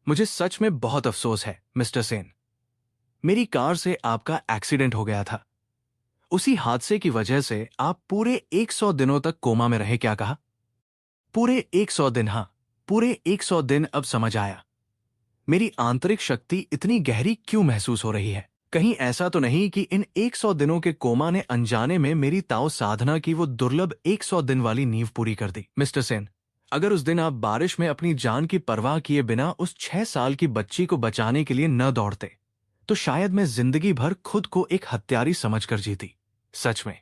मुझे सच में बहुत अफसोस है मिस्टर सेन। मेरी कार से आपका एक्सीडेंट हो गया था। उसी हादसे की वजह से आप पूरे 100 दिनों तक कोमा में रहे। क्या कहा? पूरे 100 दिन। हाँ, पूरे 100 दिन। अब समझ आया। मेरी आंतरिक शक्ति इतनी गहरी क्यों महसूस हो रही है? कहीं ऐसा तो नहीं कि इन 100 दिनों के कोमा ने अनजाने में मेरी ताओ साधना की वो दुर्लभ 100 दिन वाली नींव पूरी कर दी? मिस्टर सेन, अगर उस दिन आप बारिश में अपनी जान की परवाह किए बिना उस 6 साल की बच्ची को बचाने के लिए न दौड़ते, तो शायद मैं जिंदगी भर खुद को एक हत्यारी समझकर जीती। सच में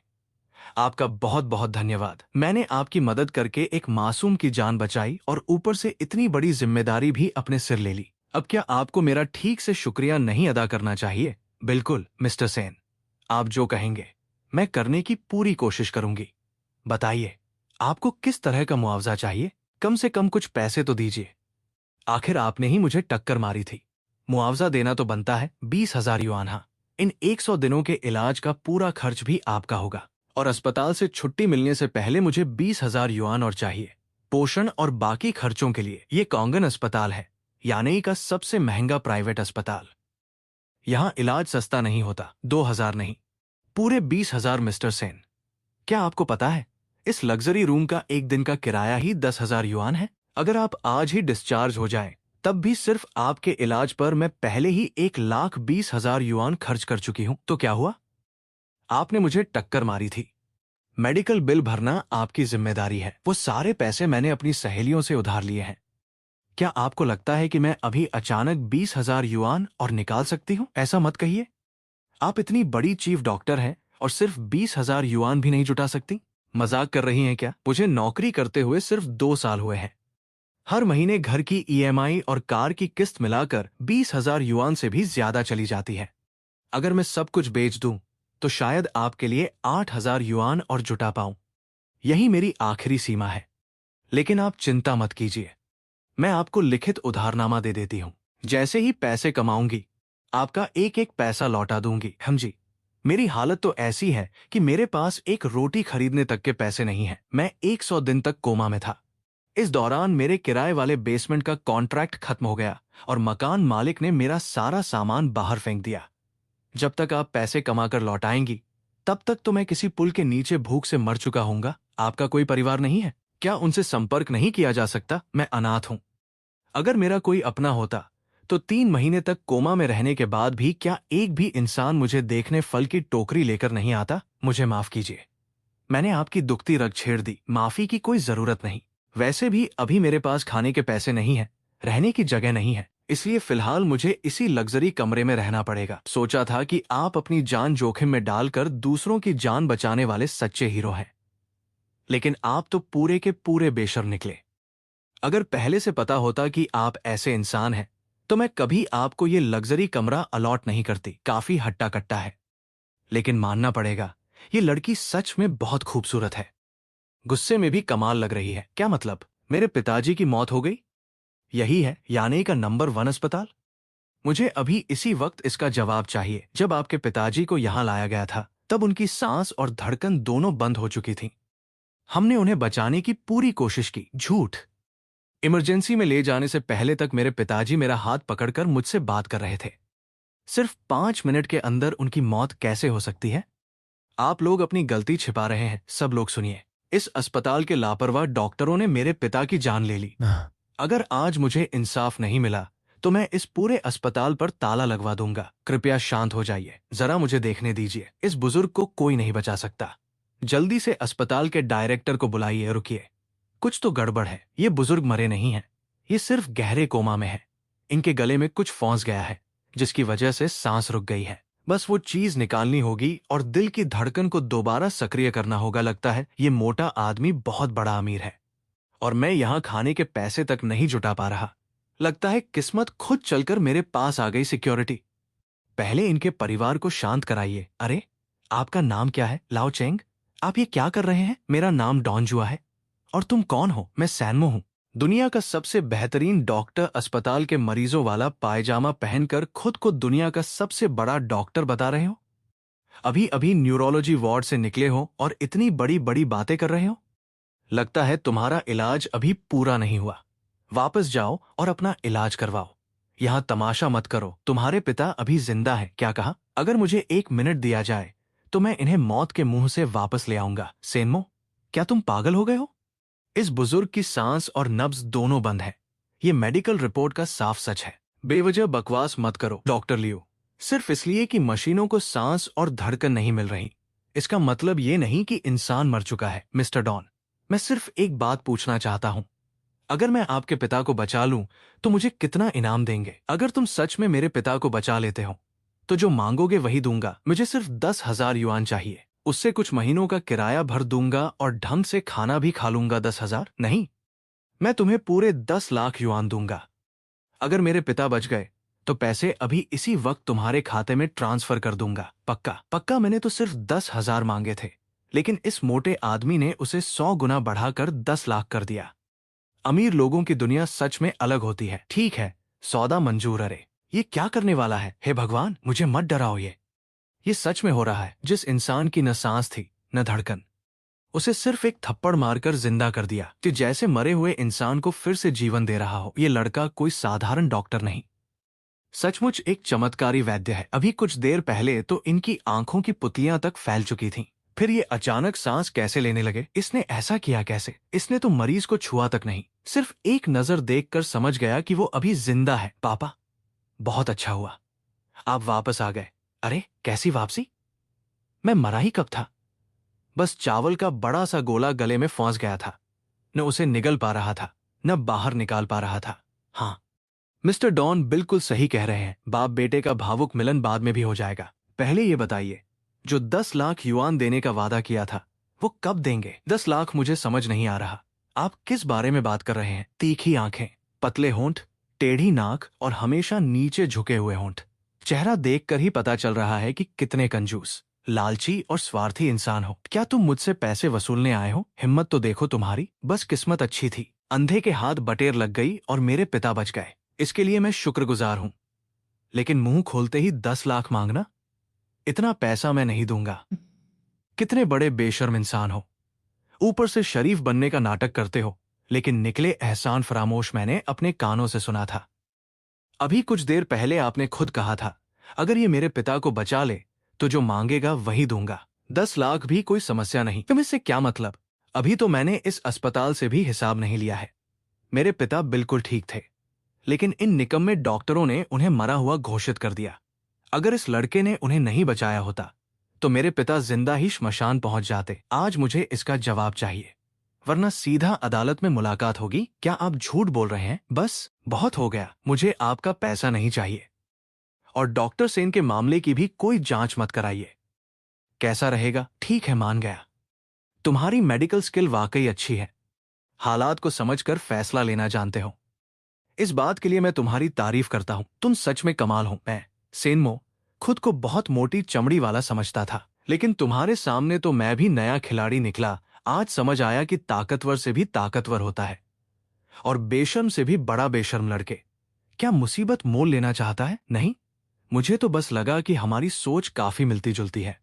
आपका बहुत बहुत धन्यवाद। मैंने आपकी मदद करके एक मासूम की जान बचाई और ऊपर से इतनी बड़ी जिम्मेदारी भी अपने सिर ले ली। अब क्या आपको मेरा ठीक से शुक्रिया नहीं अदा करना चाहिए? बिल्कुल मिस्टर सेन, आप जो कहेंगे मैं करने की पूरी कोशिश करूंगी। बताइए, आपको किस तरह का मुआवजा चाहिए? कम से कम कुछ पैसे तो दीजिए। आखिर आपने ही मुझे टक्कर मारी थी। मुआवजा देना तो बनता है। 20,000 युआन। हाँ, इन 100 दिनों के इलाज का पूरा खर्च भी आपका होगा। और अस्पताल से छुट्टी मिलने से पहले मुझे 20,000 युआन और चाहिए, पोषण और बाकी खर्चों के लिए। ये कोंगन अस्पताल है, यानी का सबसे महंगा प्राइवेट अस्पताल। यहाँ इलाज सस्ता नहीं होता। 2,000 नहीं, पूरे 20,000 मिस्टर सेन। क्या आपको पता है, इस लग्जरी रूम का एक दिन का किराया ही 10,000 युआन है। अगर आप आज ही डिस्चार्ज हो जाएं, तब भी सिर्फ आपके इलाज पर मैं पहले ही 1,20,000 युआन खर्च कर चुकी हूं। तो क्या हुआ? आपने मुझे टक्कर मारी थी। मेडिकल बिल भरना आपकी जिम्मेदारी है। वो सारे पैसे मैंने अपनी सहेलियों से उधार लिए हैं। क्या आपको लगता है कि मैं अभी अचानक 20,000 युआन और निकाल सकती हूँ? ऐसा मत कहिए। आप इतनी बड़ी चीफ डॉक्टर हैं और सिर्फ 20,000 युआन भी नहीं जुटा सकती? मजाक कर रही हैं क्या? मुझे नौकरी करते हुए सिर्फ 2 साल हुए हैं। हर महीने घर की ईएमआई और कार की किस्त मिलाकर 20,000 युआन से भी ज्यादा चली जाती है। अगर मैं सब कुछ बेच दूं, तो शायद आपके लिए 8,000 युआन और जुटा पाऊं। यही मेरी आखिरी सीमा है। लेकिन आप चिंता मत कीजिए, मैं आपको लिखित उधारनामा दे देती हूं। जैसे ही पैसे कमाऊंगी, आपका एक एक पैसा लौटा दूंगी। समझी? मेरी हालत तो ऐसी है कि मेरे पास एक रोटी खरीदने तक के पैसे नहीं हैं। मैं 100 दिन तक कोमा में था। इस दौरान मेरे किराए वाले बेसमेंट का कॉन्ट्रैक्ट खत्म हो गया और मकान मालिक ने मेरा सारा सामान बाहर फेंक दिया। जब तक आप पैसे कमाकर लौटाएंगी, तब तक तो मैं किसी पुल के नीचे भूख से मर चुका हूंगा। आपका कोई परिवार नहीं है क्या? उनसे संपर्क नहीं किया जा सकता? मैं अनाथ हूं। अगर मेरा कोई अपना होता, तो 3 महीने तक कोमा में रहने के बाद भी क्या एक भी इंसान मुझे देखने फल की टोकरी लेकर नहीं आता? मुझे माफ कीजिए, मैंने आपकी दुखती रग छेड़ दी। माफी की कोई जरूरत नहीं। वैसे भी अभी मेरे पास खाने के पैसे नहीं हैं, रहने की जगह नहीं है, इसलिए फिलहाल मुझे इसी लग्जरी कमरे में रहना पड़ेगा। सोचा था कि आप अपनी जान जोखिम में डालकर दूसरों की जान बचाने वाले सच्चे हीरो हैं, लेकिन आप तो पूरे के पूरे बेशर्म निकले। अगर पहले से पता होता कि आप ऐसे इंसान हैं, तो मैं कभी आपको ये लग्जरी कमरा अलॉट नहीं करती। काफी हट्टा कट्टा है, लेकिन मानना पड़ेगा, ये लड़की सच में बहुत खूबसूरत है। गुस्से में भी कमाल लग रही है। क्या मतलब? मेरे पिताजी की मौत हो गई? यही है यानी का नंबर 1 अस्पताल? मुझे अभी इसी वक्त इसका जवाब चाहिए। जब आपके पिताजी को यहां लाया गया था, तब उनकी सांस और धड़कन दोनों बंद हो चुकी थीं। हमने उन्हें बचाने की पूरी कोशिश की। झूठ। इमरजेंसी में ले जाने से पहले तक मेरे पिताजी मेरा हाथ पकड़कर मुझसे बात कर रहे थे। सिर्फ 5 मिनट के अंदर उनकी मौत कैसे हो सकती है? आप लोग अपनी गलती छिपा रहे हैं। सब लोग सुनिए, इस अस्पताल के लापरवाह डॉक्टरों ने मेरे पिता की जान ले ली। अगर आज मुझे इंसाफ नहीं मिला, तो मैं इस पूरे अस्पताल पर ताला लगवा दूंगा। कृपया शांत हो जाइए, जरा मुझे देखने दीजिए। इस बुजुर्ग को कोई नहीं बचा सकता। जल्दी से अस्पताल के डायरेक्टर को बुलाइए। रुकिए, कुछ तो गड़बड़ है। ये बुजुर्ग मरे नहीं हैं, ये सिर्फ गहरे कोमा में है। इनके गले में कुछ फंस गया है, जिसकी वजह से सांस रुक गई है। बस वो चीज निकालनी होगी और दिल की धड़कन को दोबारा सक्रिय करना होगा। लगता है ये मोटा आदमी बहुत बड़ा अमीर है और मैं यहाँ खाने के पैसे तक नहीं जुटा पा रहा। लगता है किस्मत खुद चलकर मेरे पास आ गई। सिक्योरिटी, पहले इनके परिवार को शांत कराइए। अरे, आपका नाम क्या है? लाओ चेंग। आप ये क्या कर रहे हैं? मेरा नाम डॉन जुआ है। और तुम कौन हो? मैं सैनमो हूँ, दुनिया का सबसे बेहतरीन डॉक्टर। अस्पताल के मरीजों वाला पायजामा पहनकर खुद को दुनिया का सबसे बड़ा डॉक्टर बता रहे हो? अभी अभी न्यूरोलॉजी वार्ड से निकले हो और इतनी बड़ी बड़ी बातें कर रहे हो? लगता है तुम्हारा इलाज अभी पूरा नहीं हुआ। वापस जाओ और अपना इलाज करवाओ। यहाँ तमाशा मत करो, तुम्हारे पिता अभी जिंदा है। क्या कहा? अगर मुझे 1 मिनट दिया जाए तो मैं इन्हें मौत के मुंह से वापस ले आऊंगा। सेनमो, क्या तुम पागल हो गए हो? इस बुजुर्ग की सांस और नब्ज दोनों बंद है। ये मेडिकल रिपोर्ट का साफ सच है। बेवजह बकवास मत करो डॉक्टर लियो। सिर्फ इसलिए कि मशीनों को सांस और धड़कन नहीं मिल रही, इसका मतलब ये नहीं कि इंसान मर चुका है। मिस्टर डॉन, मैं सिर्फ एक बात पूछना चाहता हूं। अगर मैं आपके पिता को बचा लूं तो मुझे कितना इनाम देंगे? अगर तुम सच में मेरे पिता को बचा लेते हो तो जो मांगोगे वही दूंगा। मुझे सिर्फ 10,000 युआन चाहिए, उससे कुछ महीनों का किराया भर दूंगा और ढंग से खाना भी खा लूंगा। 10,000 नहीं, मैं तुम्हें पूरे 10 लाख युआन दूंगा। अगर मेरे पिता बच गए तो पैसे अभी इसी वक्त तुम्हारे खाते में ट्रांसफर कर दूंगा। पक्का? पक्का। मैंने तो सिर्फ 10,000 मांगे थे, लेकिन इस मोटे आदमी ने उसे 100 गुना बढ़ाकर 10 लाख कर दिया। अमीर लोगों की दुनिया सच में अलग होती है। ठीक है, सौदा मंजूर। अरे ये क्या करने वाला है? हे भगवान, मुझे मत डराओ। ये सच में हो रहा है। जिस इंसान की न सांस थी न धड़कन, उसे सिर्फ एक थप्पड़ मारकर जिंदा कर दिया कि जैसे मरे हुए इंसान को फिर से जीवन दे रहा हो। ये लड़का कोई साधारण डॉक्टर नहीं, सचमुच एक चमत्कारी वैद्य है। अभी कुछ देर पहले तो इनकी आंखों की पुतलियां तक फैल चुकी थीं। फिर ये अचानक सांस कैसे लेने लगे? इसने ऐसा किया कैसे? इसने तो मरीज को छुआ तक नहीं, सिर्फ एक नजर देखकर समझ गया कि वो अभी जिंदा है। पापा, बहुत अच्छा हुआ आप वापस आ गए। अरे कैसी वापसी? मैं मरा ही कब था? बस चावल का बड़ा सा गोला गले में फंस गया था। न उसे निगल पा रहा था, न बाहर निकाल पा रहा था। हाँ, मिस्टर डॉन बिल्कुल सही कह रहे हैं। बाप बेटे का भावुक मिलन बाद में भी हो जाएगा। पहले ये बताइए, जो 10 लाख युआन देने का वादा किया था वो कब देंगे? 10 लाख? मुझे समझ नहीं आ रहा आप किस बारे में बात कर रहे हैं। तीखी आंखें, पतले होंठ, टेढ़ी नाक और हमेशा नीचे झुके हुए होंठ। चेहरा देखकर ही पता चल रहा है कि कितने कंजूस, लालची और स्वार्थी इंसान हो। क्या तुम मुझसे पैसे वसूलने आए हो? हिम्मत तो देखो तुम्हारी। बस किस्मत अच्छी थी, अंधे के हाथ बटेर लग गई और मेरे पिता बच गए। इसके लिए मैं शुक्रगुजार हूं, लेकिन मुंह खोलते ही 10 लाख मांगना, इतना पैसा मैं नहीं दूंगा। कितने बड़े बेशर्म इंसान हो। ऊपर से शरीफ बनने का नाटक करते हो, लेकिन निकले एहसान फरामोश मैंने अपने कानों से सुना था। अभी कुछ देर पहले आपने खुद कहा था, अगर ये मेरे पिता को बचा ले तो जो मांगेगा वही दूंगा। 10 लाख भी कोई समस्या नहीं। तुम इससे क्या मतलब? अभी तो मैंने इस अस्पताल से भी हिसाब नहीं लिया है। मेरे पिता बिल्कुल ठीक थे, लेकिन इन निकम्मे डॉक्टरों ने उन्हें मरा हुआ घोषित कर दिया। अगर इस लड़के ने उन्हें नहीं बचाया होता तो मेरे पिता जिंदा ही श्मशान पहुंच जाते। आज मुझे इसका जवाब चाहिए, वरना सीधा अदालत में मुलाकात होगी। क्या आप झूठ बोल रहे हैं? बस बहुत हो गया, मुझे आपका पैसा नहीं चाहिए, और डॉक्टर सेन के मामले की भी कोई जांच मत कराइए। कैसा रहेगा? ठीक है, मान गया। तुम्हारी मेडिकल स्किल वाकई अच्छी है, हालात को समझकर फैसला लेना जानते हो। इस बात के लिए मैं तुम्हारी तारीफ करता हूं। तुम सच में कमाल हो। मैं, सेनमो, खुद को बहुत मोटी चमड़ी वाला समझता था, लेकिन तुम्हारे सामने तो मैं भी नया खिलाड़ी निकला। आज समझ आया कि ताकतवर से भी ताकतवर होता है, और बेशर्म से भी बड़ा बेशर्म लड़के क्या मुसीबत मोल लेना चाहता है? नहीं, मुझे तो बस लगा कि हमारी सोच काफी मिलती जुलती है,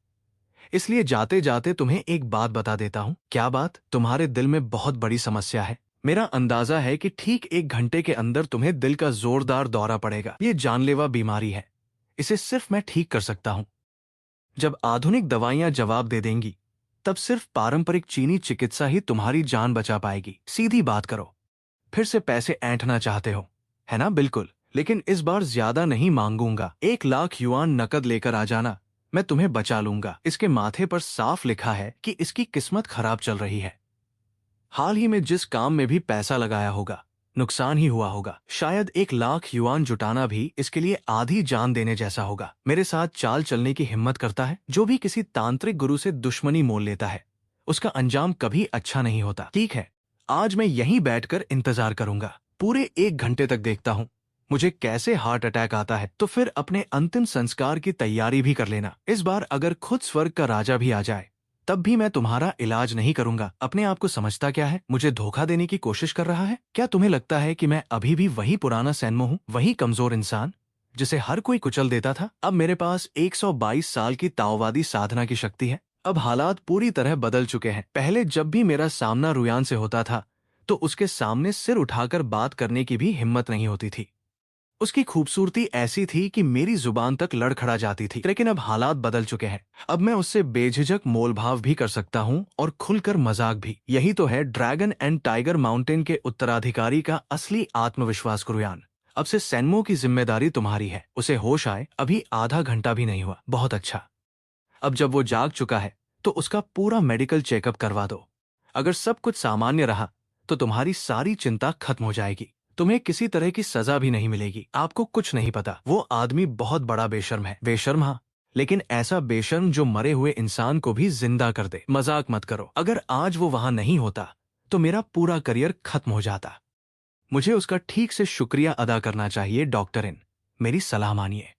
इसलिए जाते जाते तुम्हें एक बात बता देता हूं। क्या बात? तुम्हारे दिल में बहुत बड़ी समस्या है। मेरा अंदाजा है कि ठीक 1 घंटे के अंदर तुम्हें दिल का जोरदार दौरा पड़ेगा। ये जानलेवा बीमारी है, इसे सिर्फ मैं ठीक कर सकता हूं। जब आधुनिक दवाइयां जवाब दे देंगी, तब सिर्फ पारंपरिक चीनी चिकित्सा ही तुम्हारी जान बचा पाएगी। सीधी बात करो। फिर से पैसे ऐंठना चाहते हो, है ना? बिल्कुल, लेकिन इस बार ज्यादा नहीं मांगूंगा। 1 लाख युआन नकद लेकर आ जाना, मैं तुम्हें बचा लूंगा। इसके माथे पर साफ लिखा है कि इसकी किस्मत खराब चल रही है। हाल ही में जिस काम में भी पैसा लगाया होगा, नुकसान ही हुआ होगा। शायद 1 लाख युआन जुटाना भी इसके लिए आधी जान देने जैसा होगा। मेरे साथ चाल चलने की हिम्मत करता है? जो भी किसी तांत्रिक गुरु से दुश्मनी मोल लेता है, उसका अंजाम कभी अच्छा नहीं होता। ठीक है, आज मैं यहीं बैठकर इंतजार करूंगा। पूरे 1 घंटे तक देखता हूँ मुझे कैसे हार्ट अटैक आता है, तो फिर अपने अंतिम संस्कार की तैयारी भी कर लेना। इस बार अगर खुद स्वर्ग का राजा भी आ जाए, तब भी मैं तुम्हारा इलाज नहीं करूंगा। अपने आप को समझता क्या है? मुझे धोखा देने की कोशिश कर रहा है? क्या तुम्हें लगता है कि मैं अभी भी वही पुराना सैनमो हूँ, वही कमजोर इंसान जिसे हर कोई कुचल देता था? अब मेरे पास 122 साल की ताओवादी साधना की शक्ति है। अब हालात पूरी तरह बदल चुके हैं। पहले जब भी मेरा सामना रुयान से होता था तो उसके सामने सिर उठाकर बात करने की भी हिम्मत नहीं होती थी। उसकी खूबसूरती ऐसी थी कि मेरी जुबान तक लड़खड़ा जाती थी। लेकिन अब हालात बदल चुके हैं। अब मैं उससे बेझिझक मोलभाव भी कर सकता हूँ और खुलकर मजाक भी। यही तो है ड्रैगन एंड टाइगर माउंटेन के उत्तराधिकारी का असली आत्मविश्वास, कुरुयान। अब से सैनमो की जिम्मेदारी तुम्हारी है। उसे होश आए, अभी आधा घंटा भी नहीं हुआ। बहुत अच्छा। अब जब वो जाग चुका है तो उसका पूरा मेडिकल चेकअप करवा दो। अगर सब कुछ सामान्य रहा तो तुम्हारी सारी चिंता खत्म हो जाएगी। तुम्हें किसी तरह की सजा भी नहीं मिलेगी। आपको कुछ नहीं पता, वो आदमी बहुत बड़ा बेशर्म है। बेशर्म, हाँ, लेकिन ऐसा बेशर्म जो मरे हुए इंसान को भी जिंदा कर दे। मजाक मत करो। अगर आज वो वहां नहीं होता तो मेरा पूरा करियर खत्म हो जाता। मुझे उसका ठीक से शुक्रिया अदा करना चाहिए। डॉक्टर इन, मेरी सलाह मानिए।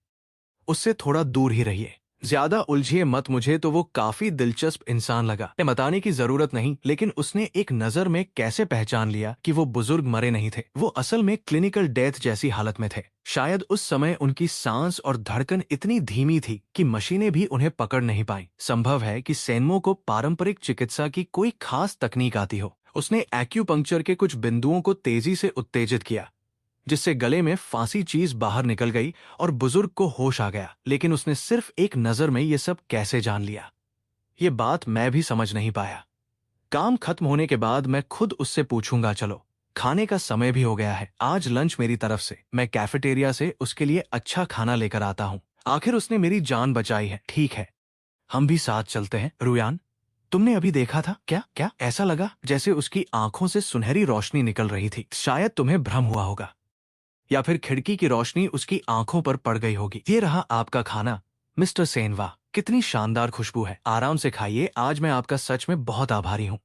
उससे थोड़ा दूर ही रहिए। ज्यादा उलझिए मत। मुझे तो वो काफी दिलचस्प इंसान लगा। बताने की जरूरत नहीं, लेकिन उसने एक नजर में कैसे पहचान लिया कि वो बुजुर्ग मरे नहीं थे। वो असल में क्लिनिकल डेथ जैसी हालत में थे। शायद उस समय उनकी सांस और धड़कन इतनी धीमी थी कि मशीनें भी उन्हें पकड़ नहीं पाई। संभव है कि सैनमो को पारंपरिक चिकित्सा की कोई खास तकनीक आती हो। उसने एक्यूपंक्चर के कुछ बिंदुओं को तेजी से उत्तेजित किया, जिससे गले में फांसी चीज बाहर निकल गई और बुजुर्ग को होश आ गया। लेकिन उसने सिर्फ एक नजर में ये सब कैसे जान लिया, ये बात मैं भी समझ नहीं पाया। काम खत्म होने के बाद मैं खुद उससे पूछूंगा। चलो, खाने का समय भी हो गया है। आज लंच मेरी तरफ से। मैं कैफेटेरिया से उसके लिए अच्छा खाना लेकर आता हूँ। आखिर उसने मेरी जान बचाई है। ठीक है, हम भी साथ चलते हैं। रुयान, तुमने अभी देखा था क्या? क्या ऐसा लगा जैसे उसकी आंखों से सुनहरी रोशनी निकल रही थी? शायद तुम्हें भ्रम हुआ होगा, या फिर खिड़की की रोशनी उसकी आंखों पर पड़ गई होगी। ये रहा आपका खाना, मिस्टर सेन। वाह, कितनी शानदार खुशबू है। आराम से खाइए। आज मैं आपका सच में बहुत आभारी हूँ।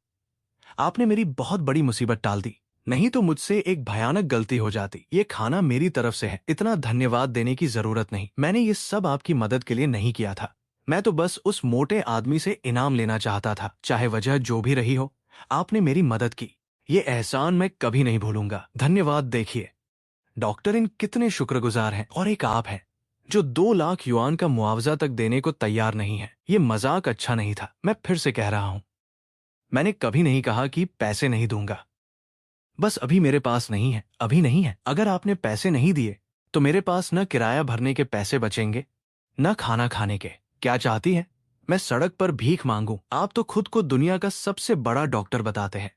आपने मेरी बहुत बड़ी मुसीबत टाल दी। नहीं तो मुझसे एक भयानक गलती हो जाती। ये खाना मेरी तरफ से है। इतना धन्यवाद देने की जरूरत नहीं। मैंने ये सब आपकी मदद के लिए नहीं किया था। मैं तो बस उस मोटे आदमी से इनाम लेना चाहता था। चाहे वजह जो भी रही हो, आपने मेरी मदद की। ये एहसान मैं कभी नहीं भूलूंगा। धन्यवाद। देखिए, डॉक्टर इन कितने शुक्रगुजार हैं, और एक आप हैं जो 2 लाख युआन का मुआवजा तक देने को तैयार नहीं है। ये मजाक अच्छा नहीं था। मैं फिर से कह रहा हूं, मैंने कभी नहीं कहा कि पैसे नहीं दूंगा। बस अभी मेरे पास नहीं है। अभी नहीं है। अगर आपने पैसे नहीं दिए तो मेरे पास न किराया भरने के पैसे बचेंगे, न खाना खाने के। क्या चाहती है मैं सड़क पर भीख मांगूं? आप तो खुद को दुनिया का सबसे बड़ा डॉक्टर बताते हैं।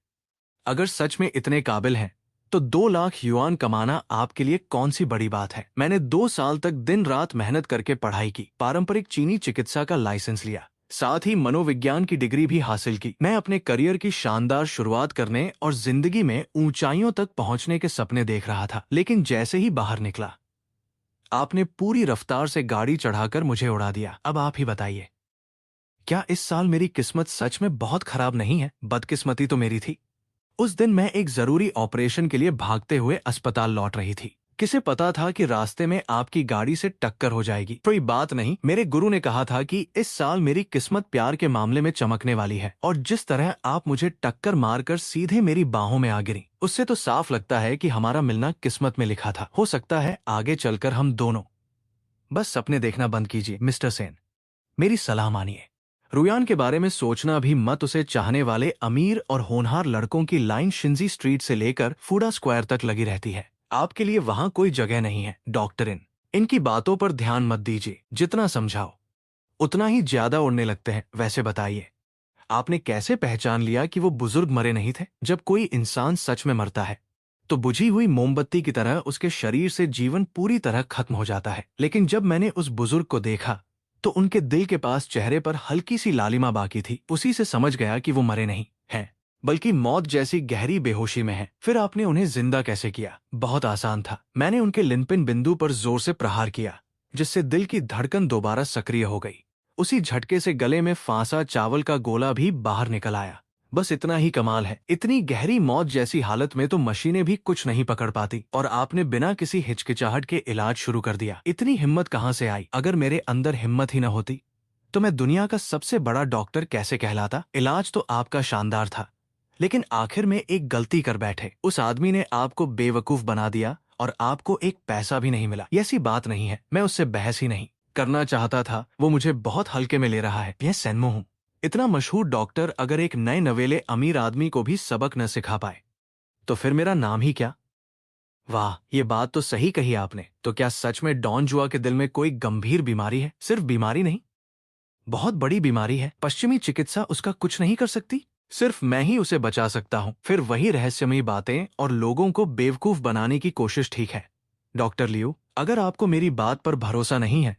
अगर सच में इतने काबिल हैं तो 2 लाख युआन कमाना आपके लिए कौन सी बड़ी बात है? मैंने 2 साल तक दिन रात मेहनत करके पढ़ाई की, पारंपरिक चीनी चिकित्सा का लाइसेंस लिया, साथ ही मनोविज्ञान की डिग्री भी हासिल की। मैं अपने करियर की शानदार शुरुआत करने और जिंदगी में ऊंचाइयों तक पहुंचने के सपने देख रहा था। लेकिन जैसे ही बाहर निकला, आपने पूरी रफ्तार से गाड़ी चढ़ाकर मुझे उड़ा दिया। अब आप ही बताइए, क्या इस साल मेरी किस्मत सच में बहुत खराब नहीं है? बदकिस्मती तो मेरी थी। उस दिन मैं एक जरूरी ऑपरेशन के लिए भागते हुए अस्पताल लौट रही थी। किसे पता था कि रास्ते में आपकी गाड़ी से टक्कर हो जाएगी? कोई बात नहीं, मेरे गुरु ने कहा था कि इस साल मेरी किस्मत प्यार के मामले में चमकने वाली है। और जिस तरह आप मुझे टक्कर मारकर सीधे मेरी बाहों में आ गिरी, उससे तो साफ लगता है कि हमारा मिलना किस्मत में लिखा था। हो सकता है आगे चलकर हम दोनों बस सपने देखना बंद कीजिए। मिस्टर सेन, मेरी सलाह मानिए। रुयान के बारे में सोचना भी मत। उसे चाहने वाले अमीर और होनहार लड़कों की लाइन शिंजी स्ट्रीट से लेकर फूडा स्क्वायर तक लगी रहती है। आपके लिए वहां कोई जगह नहीं है। डॉक्टर इन, इनकी बातों पर ध्यान मत दीजिए। जितना समझाओ उतना ही ज्यादा उड़ने लगते हैं। वैसे बताइए, आपने कैसे पहचान लिया कि वो बुजुर्ग मरे नहीं थे? जब कोई इंसान सच में मरता है तो बुझी हुई मोमबत्ती की तरह उसके शरीर से जीवन पूरी तरह खत्म हो जाता है। लेकिन जब मैंने उस बुजुर्ग को देखा तो उनके दिल के पास चेहरे पर हल्की सी लालिमा बाकी थी। उसी से समझ गया कि वो मरे नहीं हैं, बल्कि मौत जैसी गहरी बेहोशी में है। फिर आपने उन्हें जिंदा कैसे किया? बहुत आसान था। मैंने उनके लिनपिन बिंदु पर जोर से प्रहार किया, जिससे दिल की धड़कन दोबारा सक्रिय हो गई। उसी झटके से गले में फांसा चावल का गोला भी बाहर निकल आया। बस इतना ही कमाल है। इतनी गहरी मौत जैसी हालत में तो मशीनें भी कुछ नहीं पकड़ पाती, और आपने बिना किसी हिचकिचाहट के इलाज शुरू कर दिया। इतनी हिम्मत कहाँ से आई? अगर मेरे अंदर हिम्मत ही न होती तो मैं दुनिया का सबसे बड़ा डॉक्टर कैसे कहलाता? इलाज तो आपका शानदार था, लेकिन आखिर में एक गलती कर बैठे। उस आदमी ने आपको बेवकूफ बना दिया और आपको एक पैसा भी नहीं मिला। ऐसी बात नहीं है। मैं उससे बहस ही नहीं करना चाहता था। वो मुझे बहुत हल्के में ले रहा है। मैं सैनमो हूं, इतना मशहूर डॉक्टर। अगर एक नए नवेले अमीर आदमी को भी सबक न सिखा पाए तो फिर मेरा नाम ही क्या? वाह, ये बात तो सही कही आपने। तो क्या सच में डॉन जुआ के दिल में कोई गंभीर बीमारी है? सिर्फ बीमारी नहीं, बहुत बड़ी बीमारी है। पश्चिमी चिकित्सा उसका कुछ नहीं कर सकती। सिर्फ मैं ही उसे बचा सकता हूँ। फिर वही रहस्यमयी बातें और लोगों को बेवकूफ बनाने की कोशिश। ठीक है डॉक्टर लियो, अगर आपको मेरी बात पर भरोसा नहीं है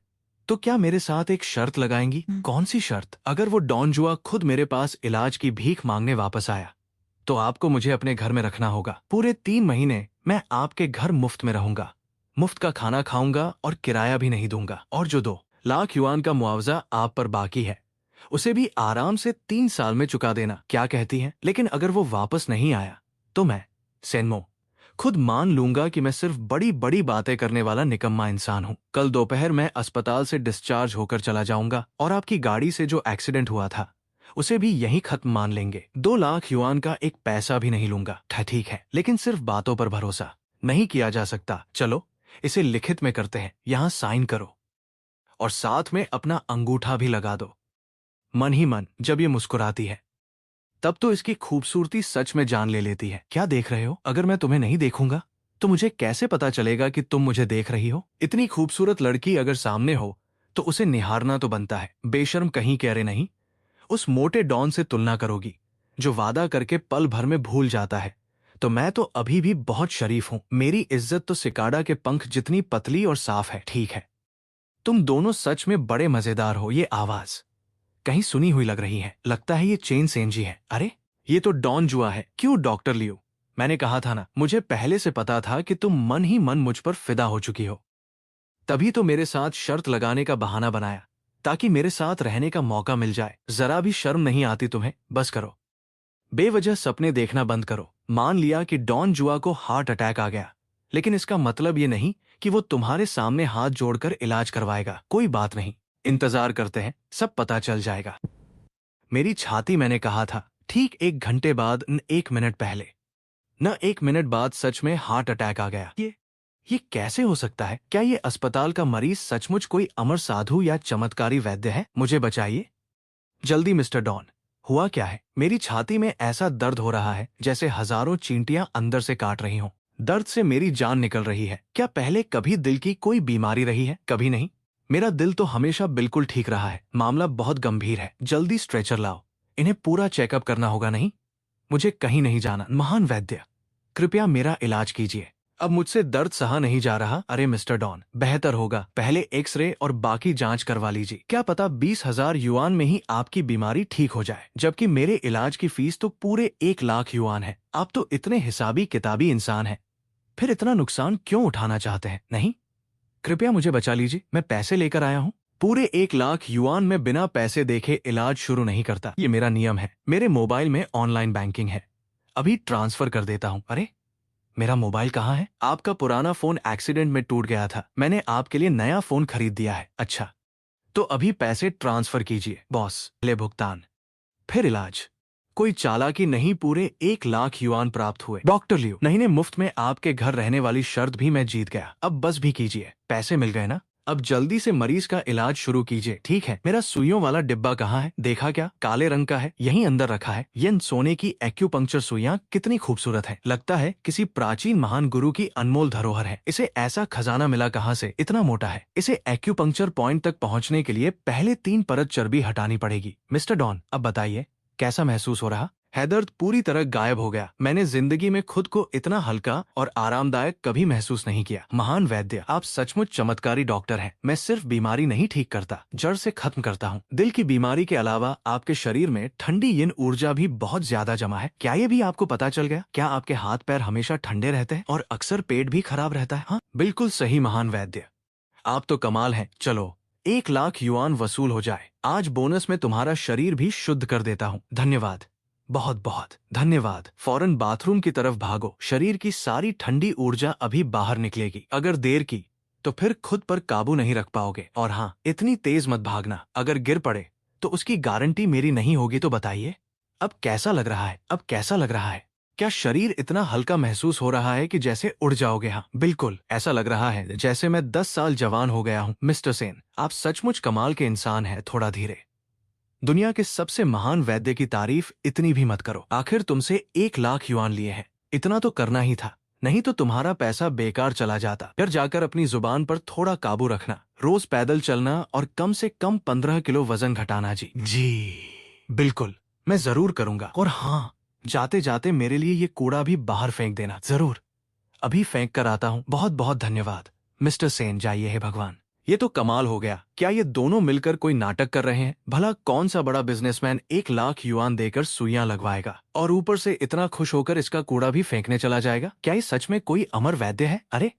तो क्या मेरे साथ एक शर्त लगाएंगी? कौन सी शर्त? अगर वो डॉन जुआ खुद मेरे पास इलाज की भीख मांगने वापस आया तो आपको मुझे अपने घर में रखना होगा। पूरे 3 महीने मैं आपके घर मुफ्त में रहूंगा, मुफ्त का खाना खाऊंगा और किराया भी नहीं दूंगा। और जो 2 लाख युआन का मुआवजा आप पर बाकी है उसे भी आराम से 3 साल में चुका देना। क्या कहती हैं? लेकिन अगर वो वापस नहीं आया तो मैं सेनमो खुद मान लूंगा कि मैं सिर्फ बड़ी बड़ी बातें करने वाला निकम्मा इंसान हूं। कल दोपहर मैं अस्पताल से डिस्चार्ज होकर चला जाऊंगा और आपकी गाड़ी से जो एक्सीडेंट हुआ था उसे भी यहीं खत्म मान लेंगे। 2 लाख युआन का एक पैसा भी नहीं लूंगा। ठीक है, लेकिन सिर्फ बातों पर भरोसा नहीं किया जा सकता। चलो इसे लिखित में करते हैं। यहां साइन करो और साथ में अपना अंगूठा भी लगा दो। मन ही मन जब ये मुस्कुराती है तब तो इसकी खूबसूरती सच में जान ले लेती है। क्या देख रहे हो? अगर मैं तुम्हें नहीं देखूंगा तो मुझे कैसे पता चलेगा कि तुम मुझे देख रही हो? इतनी खूबसूरत लड़की अगर सामने हो तो उसे निहारना तो बनता है। बेशर्म कहीं कह रहे नहीं, उस मोटे डॉन से तुलना करोगी जो वादा करके पल भर में भूल जाता है, तो मैं तो अभी भी बहुत शरीफ हूं। मेरी इज्जत तो सिकाडा के पंख जितनी पतली और साफ है। ठीक है, तुम दोनों सच में बड़े मजेदार हो। ये आवाज कहीं सुनी हुई लग रही है। लगता है ये चेन सेंजी है। अरे ये तो डॉन जुआ है। क्यों डॉक्टर लियो? मैंने कहा था ना, मुझे पहले से पता था कि तुम मन ही मन मुझ पर फिदा हो चुकी हो। तभी तो मेरे साथ शर्त लगाने का बहाना बनाया ताकि मेरे साथ रहने का मौका मिल जाए। जरा भी शर्म नहीं आती तुम्हें? बस करो, बेवजह सपने देखना बंद करो। मान लिया कि डॉन जुआ को हार्ट अटैक आ गया, लेकिन इसका मतलब ये नहीं कि वो तुम्हारे सामने हाथ जोड़कर इलाज करवाएगा। कोई बात नहीं, इंतजार करते हैं, सब पता चल जाएगा। मेरी छाती। मैंने कहा था ठीक 1 घंटे बाद, न 1 मिनट पहले, न 1 मिनट बाद सच में हार्ट अटैक आ गया। ये कैसे हो सकता है? क्या ये अस्पताल का मरीज सचमुच कोई अमर साधु या चमत्कारी वैद्य है? मुझे बचाइए जल्दी मिस्टर डॉन। हुआ क्या है? मेरी छाती में ऐसा दर्द हो रहा है जैसे हजारों चींटियां अंदर से काट रही हों। दर्द से मेरी जान निकल रही है। क्या पहले कभी दिल की कोई बीमारी रही है? कभी नहीं। मेरा दिल तो हमेशा बिल्कुल ठीक रहा है। मामला बहुत गंभीर है, जल्दी स्ट्रेचर लाओ। इन्हें पूरा चेकअप करना होगा। नहीं, मुझे कहीं नहीं जाना। महान वैद्य, कृपया मेरा इलाज कीजिए। अब मुझसे दर्द सहा नहीं जा रहा। अरे मिस्टर डॉन, बेहतर होगा पहले एक्सरे और बाकी जांच करवा लीजिए। क्या पता 20,000 युआन में ही आपकी बीमारी ठीक हो जाए, जबकि मेरे इलाज की फीस तो पूरे 1 लाख युआन है। आप तो इतने हिसाबी किताबी इंसान हैं, फिर इतना नुकसान क्यों उठाना चाहते हैं? नहीं, कृपया मुझे बचा लीजिए, मैं पैसे लेकर आया हूँ। पूरे 1 लाख युआन में बिना पैसे देखे इलाज शुरू नहीं करता। ये मेरा नियम है। मेरे मोबाइल में ऑनलाइन बैंकिंग है, अभी ट्रांसफर कर देता हूँ। अरे मेरा मोबाइल कहाँ है? आपका पुराना फोन एक्सीडेंट में टूट गया था, मैंने आपके लिए नया फोन खरीद दिया है। अच्छा, तो अभी पैसे ट्रांसफर कीजिए बॉस। पहले भुगतान फिर इलाज। कोई चालाकी नहीं, पूरे 1 लाख युआन प्राप्त हुए। डॉक्टर लियो, नहीं ने मुफ्त में आपके घर रहने वाली शर्त भी मैं जीत गया। अब बस भी कीजिए, पैसे मिल गए ना? अब जल्दी से मरीज का इलाज शुरू कीजिए। ठीक है, मेरा सुइयों वाला डिब्बा कहाँ है? देखा क्या? काले रंग का है, यहीं अंदर रखा है। ये सोने की एक्यूपंक्चर सुइयां कितनी खूबसूरत है। लगता है किसी प्राचीन महान गुरु की अनमोल धरोहर है। इसे ऐसा खजाना मिला कहाँ से? इतना मोटा है। इसे एक्यूपंक्चर पॉइंट तक पहुंचने के लिए पहले 3 परत चर्बी हटानी पड़ेगी। मिस्टर डॉन, अब बताइए कैसा महसूस हो रहा है? दर्द पूरी तरह गायब हो गया। मैंने जिंदगी में खुद को इतना हल्का और आरामदायक कभी महसूस नहीं किया। महान वैद्य, आप सचमुच चमत्कारी डॉक्टर हैं। मैं सिर्फ बीमारी नहीं ठीक करता, जड़ से खत्म करता हूँ। दिल की बीमारी के अलावा आपके शरीर में ठंडी यिन ऊर्जा भी बहुत ज्यादा जमा है। क्या ये भी आपको पता चल गया? क्या आपके हाथ पैर हमेशा ठंडे रहते हैं और अक्सर पेट भी खराब रहता है? हाँ बिल्कुल सही महान वैद्य, आप तो कमाल हैं। चलो 1 लाख युआन वसूल हो जाए। आज बोनस में तुम्हारा शरीर भी शुद्ध कर देता हूँ। धन्यवाद, बहुत बहुत धन्यवाद। फौरन बाथरूम की तरफ भागो, शरीर की सारी ठंडी ऊर्जा अभी बाहर निकलेगी। अगर देर की तो फिर खुद पर काबू नहीं रख पाओगे। और हाँ, इतनी तेज मत भागना, अगर गिर पड़े तो उसकी गारंटी मेरी नहीं होगी। तो बताइए अब कैसा लग रहा है? अब कैसा लग रहा है? क्या शरीर इतना हल्का महसूस हो रहा है कि जैसे उड़ जाओगे? हाँ बिल्कुल, ऐसा लग रहा है जैसे मैं 10 साल जवान हो गया हूँ। मिस्टर सेन, आप सचमुच कमाल के इंसान हैं। थोड़ा धीरे, दुनिया के सबसे महान वैद्य की तारीफ इतनी भी मत करो। आखिर तुमसे 1 लाख युआन लिए हैं, इतना तो करना ही था। नहीं तो तुम्हारा पैसा बेकार चला जाता। घर जाकर अपनी जुबान पर थोड़ा काबू रखना, रोज पैदल चलना और कम से कम 15 किलो वजन घटाना। जी जी बिल्कुल, मैं जरूर करूंगा। और हाँ, जाते जाते मेरे लिए ये कूड़ा भी बाहर फेंक देना जरूर। अभी फेंक कर आता हूँ। बहुत बहुत धन्यवाद मिस्टर सेन। जाइए। है भगवान, ये तो कमाल हो गया। क्या ये दोनों मिलकर कोई नाटक कर रहे हैं? भला कौन सा बड़ा बिजनेसमैन 1 लाख युआन देकर सुइयां लगवाएगा और ऊपर से इतना खुश होकर इसका कूड़ा भी फेंकने चला जाएगा? क्या ये सच में कोई अमर वैद्य है? अरे,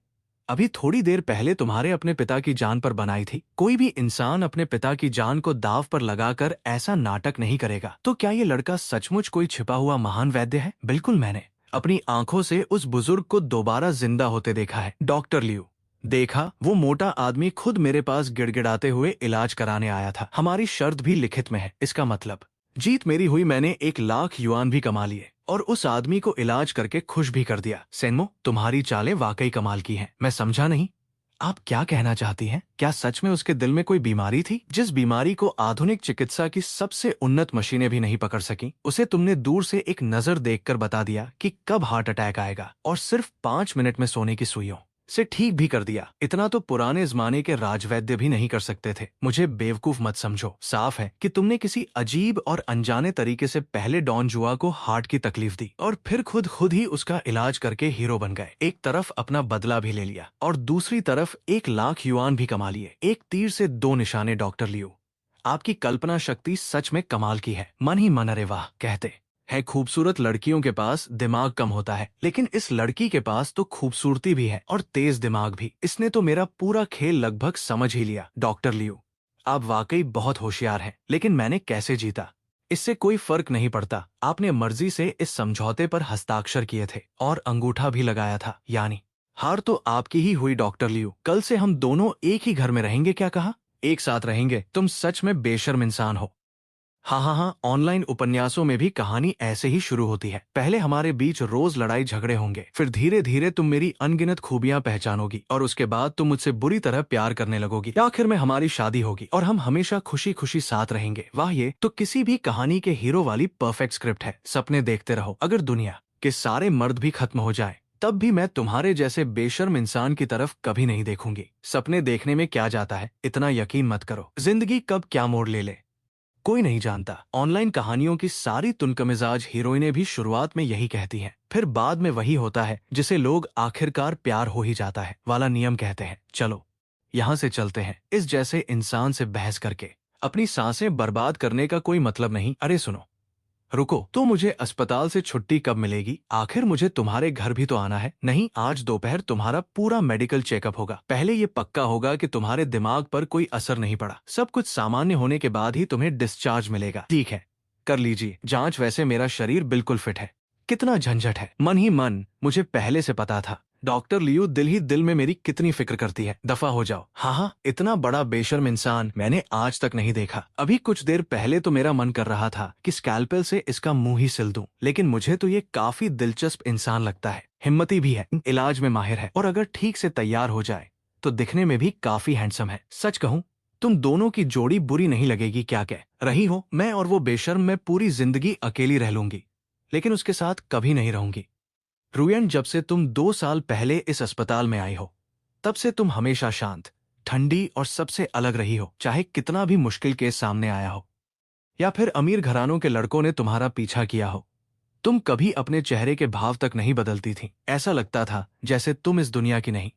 अभी थोड़ी देर पहले तुम्हारे अपने पिता की जान पर बनाई थी। कोई भी इंसान अपने पिता की जान को दाव पर लगाकर ऐसा नाटक नहीं करेगा। तो क्या ये लड़का सचमुच कोई छिपा हुआ महान वैद्य है? बिल्कुल, मैंने अपनी आंखों से उस बुजुर्ग को दोबारा जिंदा होते देखा है। डॉक्टर लियू, देखा, वो मोटा आदमी खुद मेरे पास गिड़गिड़ाते हुए इलाज कराने आया था। हमारी शर्त भी लिखित में है। इसका मतलब जीत मेरी हुई। मैंने 1 लाख युआन भी कमा लिए और उस आदमी को इलाज करके खुश भी कर दिया। सेनमो, तुम्हारी चालें वाकई कमाल की हैं। मैं समझा नहीं, आप क्या कहना चाहती हैं? क्या सच में उसके दिल में कोई बीमारी थी, जिस बीमारी को आधुनिक चिकित्सा की सबसे उन्नत मशीनें भी नहीं पकड़ सकी? उसे तुमने दूर से एक नजर देखकर बता दिया कि कब हार्ट अटैक आएगा और सिर्फ 5 मिनट में सोने की सुइयों से ठीक भी कर दिया। इतना तो पुराने जमाने के राजवैद्य भी नहीं कर सकते थे। मुझे बेवकूफ मत समझो। साफ है कि तुमने किसी अजीब और अनजाने तरीके से पहले डॉन जुआ को हार्ट की तकलीफ दी और फिर खुद ही उसका इलाज करके हीरो बन गए। एक तरफ अपना बदला भी ले लिया और दूसरी तरफ 1 लाख युआन भी कमा लिए। एक तीर से 2 निशाने। डॉक्टर लियू, आपकी कल्पना शक्ति सच में कमाल की है। मन ही मन अरे वाह कहते है। खूबसूरत लड़कियों के पास दिमाग कम होता है, लेकिन इस लड़की के पास तो खूबसूरती भी है और तेज दिमाग भी। इसने तो मेरा पूरा खेल लगभग समझ ही लिया। डॉक्टर लियू, आप वाकई बहुत होशियार हैं, लेकिन मैंने कैसे जीता इससे कोई फर्क नहीं पड़ता। आपने मर्जी से इस समझौते पर हस्ताक्षर किए थे और अंगूठा भी लगाया था, यानी हार तो आपकी ही हुई। डॉक्टर लियू, कल से हम दोनों एक ही घर में रहेंगे। क्या कहा? एक साथ रहेंगे? तुम सच में बेशर्म इंसान हो। हाँ हाँ हाँ, ऑनलाइन उपन्यासों में भी कहानी ऐसे ही शुरू होती है। पहले हमारे बीच रोज लड़ाई झगड़े होंगे, फिर धीरे धीरे तुम मेरी अनगिनत खूबियां पहचानोगी और उसके बाद तुम मुझसे बुरी तरह प्यार करने लगोगी। आखिर में हमारी शादी होगी और हम हमेशा खुशी खुशी साथ रहेंगे। वाह, ये तो किसी भी कहानी के हीरो वाली परफेक्ट स्क्रिप्ट है। सपने देखते रहो। अगर दुनिया के सारे मर्द भी खत्म हो जाए तब भी मैं तुम्हारे जैसे बेशर्म इंसान की तरफ कभी नहीं देखूंगी। सपने देखने में क्या जाता है, इतना यकीन मत करो। जिंदगी कब क्या मोड़ ले ले कोई नहीं जानता। ऑनलाइन कहानियों की सारी तुनकमिजाज हीरोइनें भी शुरुआत में यही कहती हैं, फिर बाद में वही होता है जिसे लोग आखिरकार प्यार हो ही जाता है वाला नियम कहते हैं। चलो यहाँ से चलते हैं। इस जैसे इंसान से बहस करके अपनी सांसें बर्बाद करने का कोई मतलब नहीं। अरे सुनो, रुको, तो मुझे अस्पताल से छुट्टी कब मिलेगी? आखिर मुझे तुम्हारे घर भी तो आना है। नहीं, आज दोपहर तुम्हारा पूरा मेडिकल चेकअप होगा। पहले ये पक्का होगा कि तुम्हारे दिमाग पर कोई असर नहीं पड़ा। सब कुछ सामान्य होने के बाद ही तुम्हें डिस्चार्ज मिलेगा। ठीक है, कर लीजिए जांच। वैसे मेरा शरीर बिल्कुल फिट है। कितना झंझट है। मन ही मन मुझे पहले से पता था। डॉक्टर लियू दिल ही दिल में मेरी कितनी फिक्र करती है। दफा हो जाओ। हाँ हाँ, इतना बड़ा बेशर्म इंसान मैंने आज तक नहीं देखा। अभी कुछ देर पहले तो मेरा मन कर रहा था कि स्कैल्पेल से इसका मुंह ही सिल दूं, लेकिन मुझे तो ये काफी दिलचस्प इंसान लगता है। हिम्मती भी है, इलाज में माहिर है और अगर ठीक से तैयार हो जाए तो दिखने में भी काफी हैंडसम है। सच कहूं, तुम दोनों की जोड़ी बुरी नहीं लगेगी। क्या कह रही हो? मैं और वो बेशर्म में पूरी जिंदगी अकेली रह लूंगी, लेकिन उसके साथ कभी नहीं रहूंगी। रुयन, जब से तुम 2 साल पहले इस अस्पताल में आई हो तब से तुम हमेशा शांत, ठंडी और सबसे अलग रही हो। चाहे कितना भी मुश्किल केस सामने आया हो या फिर अमीर घरानों के लड़कों ने तुम्हारा पीछा किया हो, तुम कभी अपने चेहरे के भाव तक नहीं बदलती थी। ऐसा लगता था जैसे तुम इस दुनिया की नहीं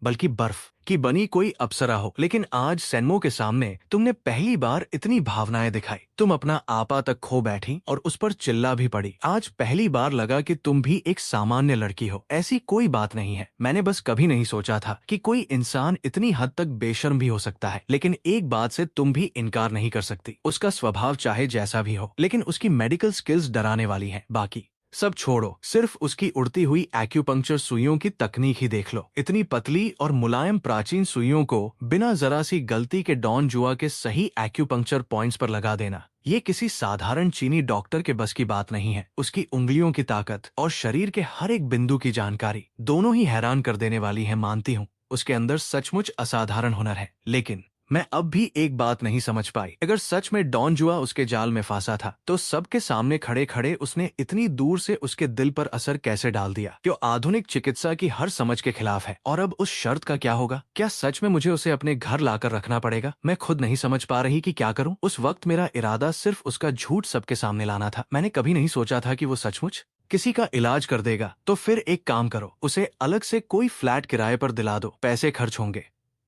बल्कि बर्फ की बनी कोई अप्सरा हो। लेकिन आज सैनमो के सामने तुमने पहली बार इतनी भावनाएं दिखाई। तुम अपना आपा तक खो बैठी और उस पर चिल्ला भी पड़ी। आज पहली बार लगा कि तुम भी एक सामान्य लड़की हो। ऐसी कोई बात नहीं है। मैंने बस कभी नहीं सोचा था कि कोई इंसान इतनी हद तक बेशर्म भी हो सकता है। लेकिन एक बात से तुम भी इनकार नहीं कर सकती, उसका स्वभाव चाहे जैसा भी हो, लेकिन उसकी मेडिकल स्किल्स डराने वाली हैं। बाकी सब छोड़ो, सिर्फ उसकी उड़ती हुई एक्यूपंक्चर सुइयों की तकनीक ही देख लो। इतनी पतली और मुलायम प्राचीन सुइयों को बिना जरा सी गलती के डॉन जुआ के सही एक्यूपंक्चर पॉइंट्स पर लगा देना, ये किसी साधारण चीनी डॉक्टर के बस की बात नहीं है। उसकी उंगलियों की ताकत और शरीर के हर एक बिंदु की जानकारी दोनों ही हैरान कर देने वाली है। मानती हूँ उसके अंदर सचमुच असाधारण हुनर है, लेकिन मैं अब भी एक बात नहीं समझ पाई। अगर सच में डॉन जुआ उसके जाल में फंसा था तो सबके सामने खड़े खड़े उसने इतनी दूर से उसके दिल पर असर कैसे डाल दिया जो आधुनिक चिकित्सा की हर समझ के खिलाफ है। और अब उस शर्त का क्या होगा? क्या सच में मुझे उसे अपने घर लाकर रखना पड़ेगा? मैं खुद नहीं समझ पा रही कि क्या करूं। उस वक्त मेरा इरादा सिर्फ उसका झूठ सबके सामने लाना था। मैंने कभी नहीं सोचा था कि वो सचमुच किसी का इलाज कर देगा। तो फिर एक काम करो, उसे अलग से कोई फ्लैट किराए पर दिला दो। पैसे खर्च होंगे